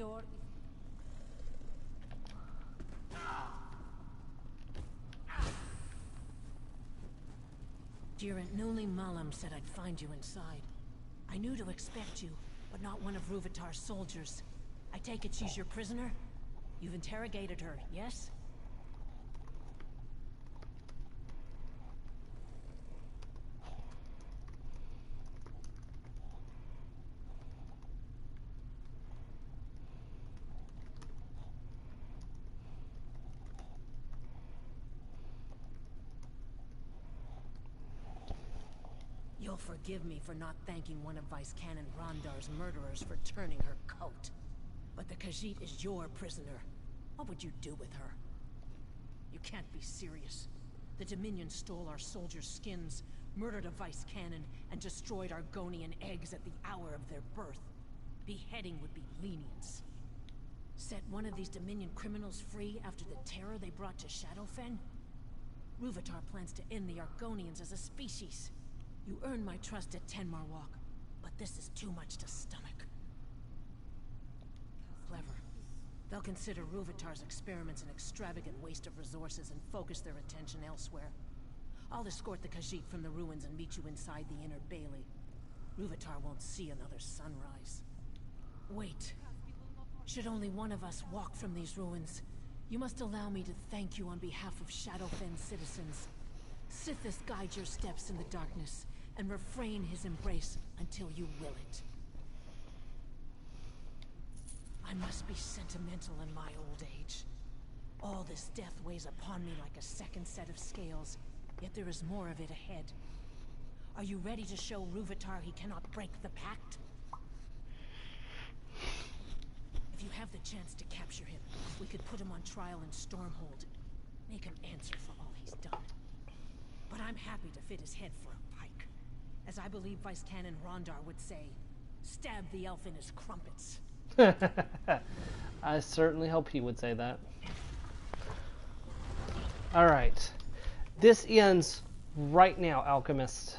door. Jirant Nuli Malam said I'd find you inside. I knew to expect you, but not one of Ruvitar's soldiers. I take it she's your prisoner? You've interrogated her, yes? You'll forgive me for not thanking one of Vice Canon Rondar's murderers for turning her coat. But the Khajiit is your prisoner. What would you do with her? You can't be serious. The Dominion stole our soldiers' skins, murdered a Vice Canon, and destroyed Argonian eggs at the hour of their birth. Beheading would be lenience. Set one of these Dominion criminals free after the terror they brought to Shadowfen? Ruvitar plans to end the Argonians as a species. You earned my trust at Tenmarwalk, but this is too much to stomach. Clever. They'll consider Ruvitar's experiments an extravagant waste of resources and focus their attention elsewhere. I'll escort the Khajiit from the ruins and meet you inside the inner bailey. Ruvitar won't see another sunrise. Wait. Should only one of us walk from these ruins, you must allow me to thank you on behalf of Shadowfen's citizens. Sithis guide your steps in the darkness, and refrain his embrace until you will it. I must be sentimental in my old age. All this death weighs upon me like a second set of scales, yet there is more of it ahead. Are you ready to show Ruvitar he cannot break the pact? If you have the chance to capture him, we could put him on trial in Stormhold. Make him answer for all he's done. But I'm happy to fit his head for a pike. As I believe Vice Canon Rondar would say, stab the elf in his crumpets. I certainly hope he would say that. Alright. This ends right now, Alchemist.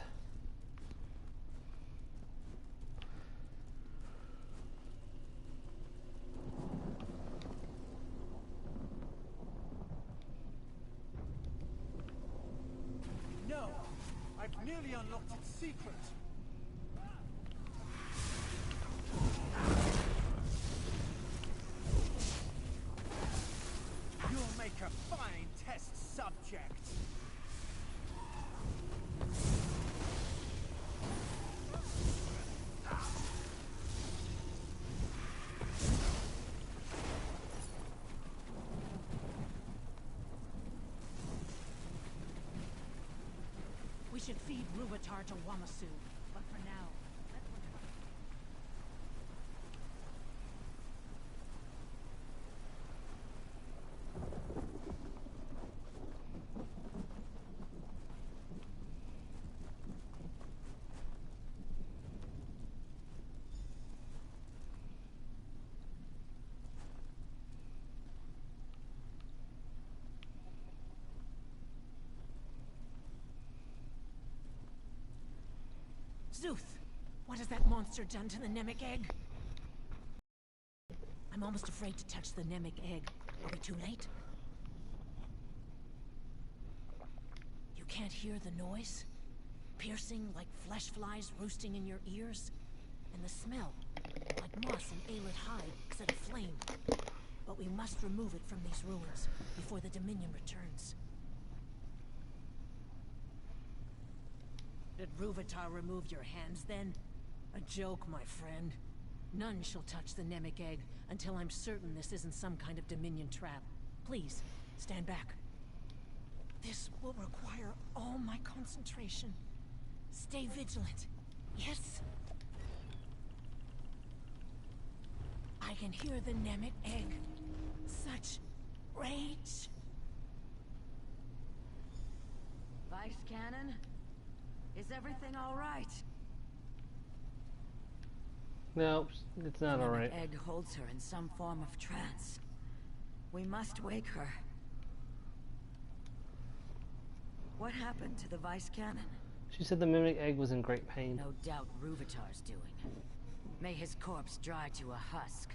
No! I've nearly unlocked its secret! You'll make a fine test subject! We should feed Ruvitar to Wamasu, but for now, let's look at Zuth! What has that monster done to the Nemic egg? I'm almost afraid to touch the Nemic egg. Are we too late? You can't hear the noise? Piercing like flesh flies roosting in your ears? And the smell, like moss and aelid hide set aflame. But we must remove it from these ruins before the Dominion returns. Did Ruvitar remove your hands then? A joke, my friend. None shall touch the Nemic egg until I'm certain this isn't some kind of Dominion trap. Please, stand back. This will require all my concentration. Stay vigilant. Yes? I can hear the Nemic egg. Such rage. Vice Cannon? Is everything all right? No, it's not all right. The egg holds her in some form of trance. We must wake her. What happened to the Vice Cannon? She said the mimic egg was in great pain. No doubt Ruvitar's doing. May his corpse dry to a husk.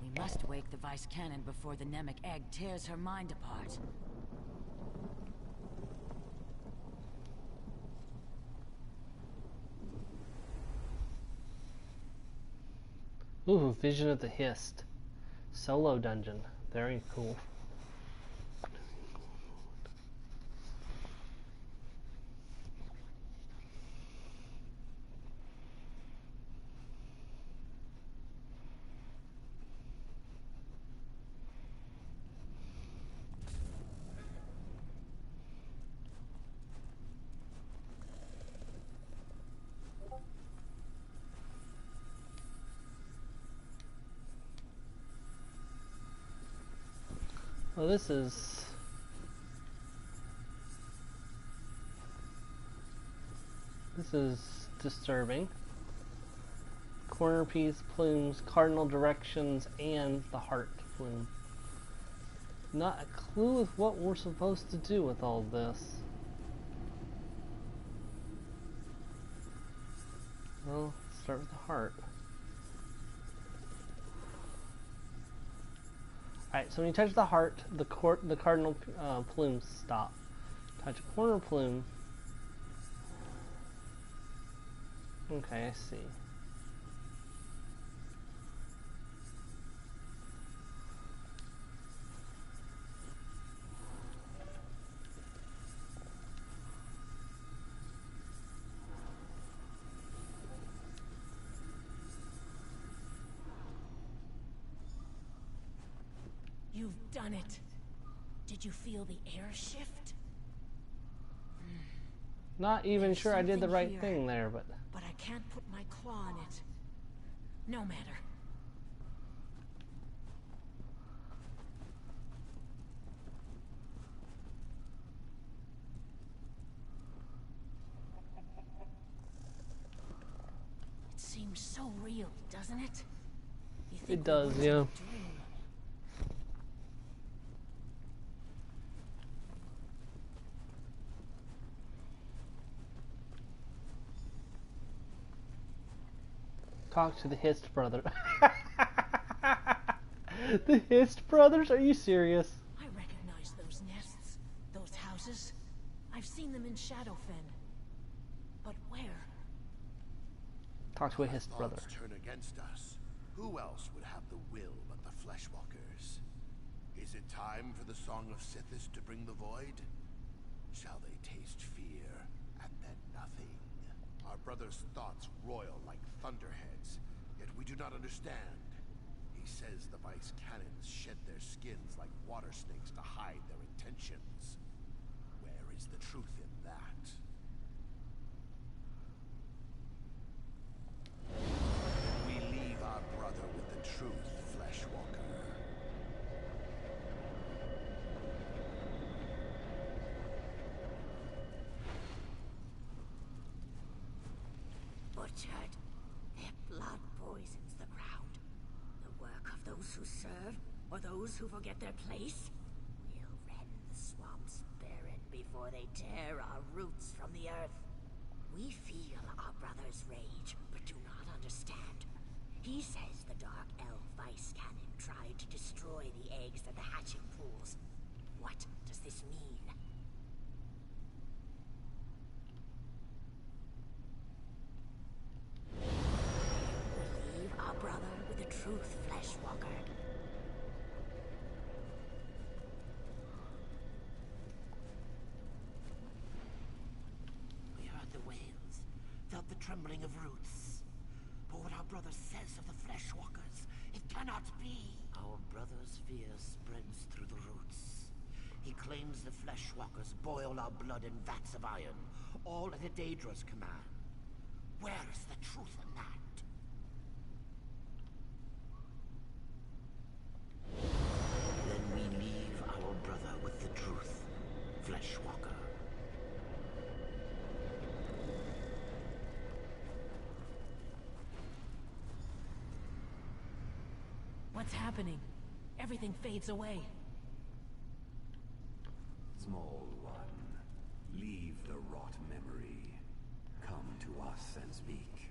We must wake the Vice Cannon before the Nemec egg tears her mind apart. Ooh, Vision of the Hist. Solo dungeon. Very cool. Well, this is disturbing. Corner piece, plumes, cardinal directions, and the heart plume. Not a clue of what we're supposed to do with all this. Well, let's start with the heart. Alright, so when you touch the heart, the cardinal plumes stop. Touch a corner plume. Okay, I see. You've done it. Did you feel the air shift? Not even sure I did the right thing there, but I can't put my claw on it. No matter. It seems so real, doesn't it? You think it does, yeah. Talk to the Hist brother. The Hist brothers? Are you serious? I recognize those nests, those houses. I've seen them in Shadowfen. But where? Talk to a Hist brother. Turn against us. Who else would have the will but the Fleshwalkers? Is it time for the Song of Sithis to bring the void? Shall they taste fear and then nothing? Our brother's thoughts roil like thunderheads, yet we do not understand. He says the Vice Cannons shed their skins like water snakes to hide their intentions. Where is the truth in that? We leave our brother with the truth, Fleshwalker. Butchered. Their blood poisons the ground. The work of those who serve, or those who forget their place? We'll rend the swamps barren before they tear our roots from the earth. We feel our brother's rage, but do not understand. He says the Dark Elf Vice Cannon tried to destroy the eggs at the hatching pools. What does this mean? Leave our brother with the truth, Fleshwalker. We heard the wails, felt the trembling of roots. But what our brother says of the Fleshwalkers, it cannot be. Our brother's fear spreads through the roots. He claims the Fleshwalkers boil our blood in vats of iron, all at a Daedra's command. Where is the truth in that? Then we leave our brother with the truth, Fleshwalker. What's happening? Everything fades away. Small one, leave the rot memory. Come to us and speak.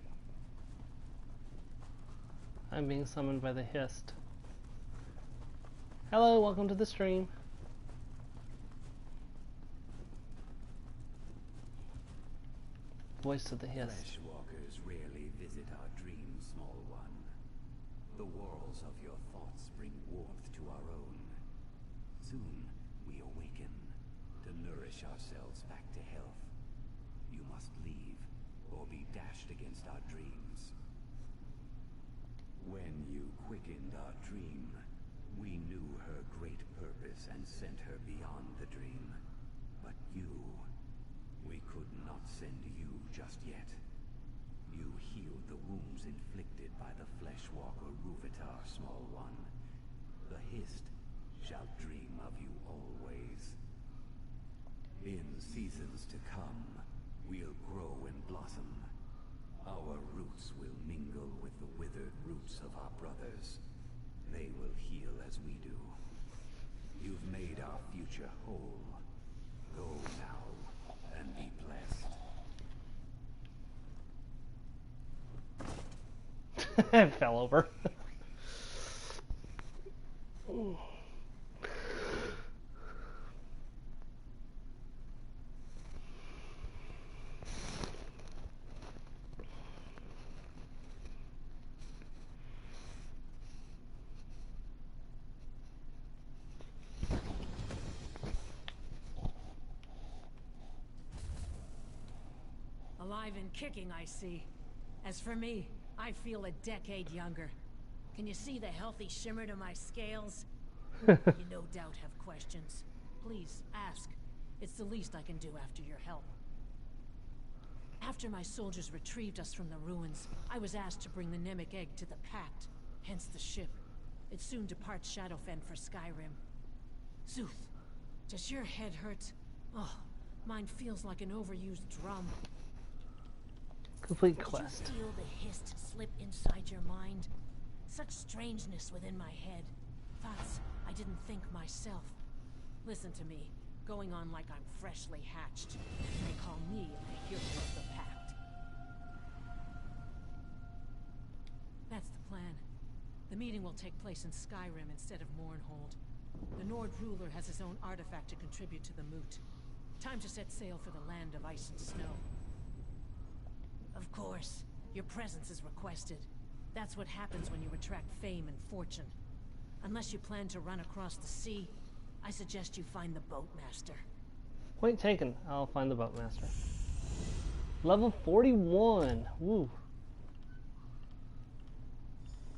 I'm being summoned by the Hist. Hello, welcome to the stream. Voice of the Hiss. Fleshwalkers rarely visit our dreams, small one. The whorls of your thoughts bring warmth to our own. Soon we awaken to nourish ourselves back to health. You must leave or be dashed against our dreams. When you quickened our dream, we knew her great purpose and sent her beyond the dream. But you, we could not send you just yet. You healed the wounds inflicted by the Fleshwalker Ruvitar, small one. The Hist shall dream of you always. In seasons to come, we'll grow and blossom. Our roots will mingle with the withered roots of our brothers. They will heal as we do. You've made our future whole. Go now, and be blessed. I fell over. Alive and kicking, I see. As for me, I feel a decade younger. Can you see the healthy shimmer to my scales? You no doubt have questions. Please, ask. It's the least I can do after your help. After my soldiers retrieved us from the ruins, I was asked to bring the Nemic egg to the Pact, hence the ship. It soon departs Shadowfen for Skyrim. Zuth, does your head hurt? Oh, mine feels like an overused drum. Complete quest. Did you feel the Hist slip inside your mind? Such strangeness within my head. Thoughts I didn't think myself. Listen to me, going on like I'm freshly hatched. They call me a hero of the Pact. That's the plan. The meeting will take place in Skyrim instead of Mournhold. The Nord ruler has his own artifact to contribute to the moot. Time to set sail for the land of ice and snow. Of course, your presence is requested. That's what happens when you attract fame and fortune. Unless you plan to run across the sea, I suggest you find the boatmaster. Point taken. I'll find the boatmaster. Level 41. Woo.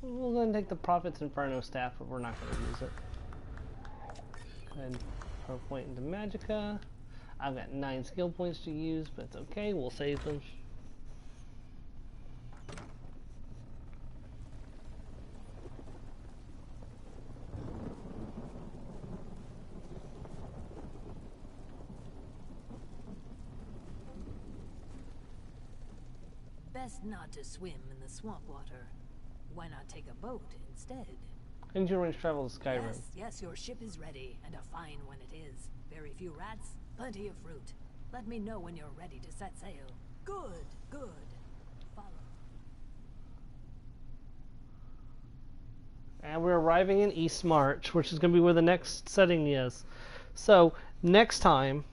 We'll go ahead and take the Prophet's Inferno staff, but we're not going to use it. Go ahead and put a point into Magicka. I've got 9 skill points to use, but it's okay. We'll save them. Best not to swim in the swamp water. Why not take a boat instead? Engine range travel to Skyrim. Yes, your ship is ready, and a fine one it is. Very few rats, plenty of fruit. Let me know when you're ready to set sail. Good, good. Follow. And we're arriving in East March, which is going to be where the next setting is. So, next time,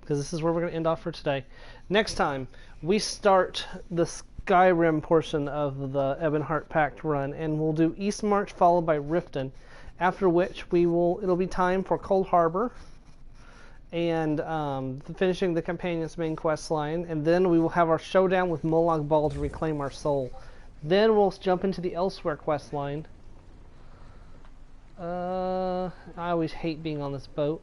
because this is where we're going to end off for today, next time we start the Skyrim portion of the Ebonheart Pact run, and we'll do East March followed by Riften, after which it'll be time for Cold Harbor and finishing the companion's main quest line, and then we will have our showdown with Molag Bal to reclaim our soul. Then we'll jump into the Elsewhere quest line. I always hate being on this boat.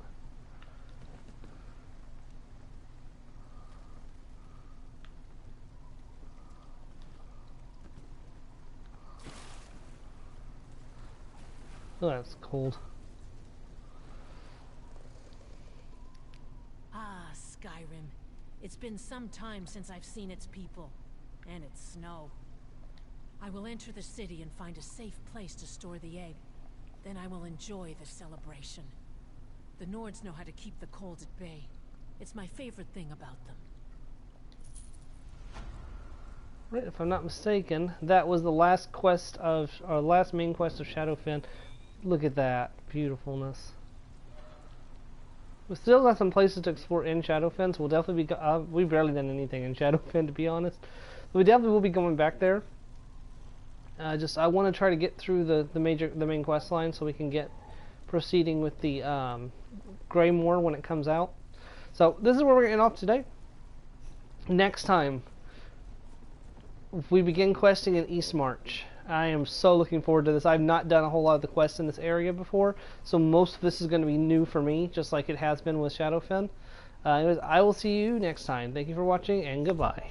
Oh, that's cold. Ah, Skyrim. It's been some time since I've seen its people, and its snow. I will enter the city and find a safe place to store the egg. Then I will enjoy the celebration. The Nords know how to keep the cold at bay. It's my favorite thing about them. Right, if I'm not mistaken, that was the last quest of, or last main quest of Shadowfen. Look at that beautifulness. We still got some places to explore in Shadowfen, so we'll definitely be... we've barely done anything in Shadowfen, to be honest. So we definitely will be going back there. I want to try to get through the main quest line so we can get proceeding with the Greymoor when it comes out. So this is where we're getting off today. Next time, we begin questing in East March. I am so looking forward to this. I've not done a whole lot of the quests in this area before, so most of this is going to be new for me, just like it has been with Shadowfen. Anyways, I will see you next time. Thank you for watching, and goodbye.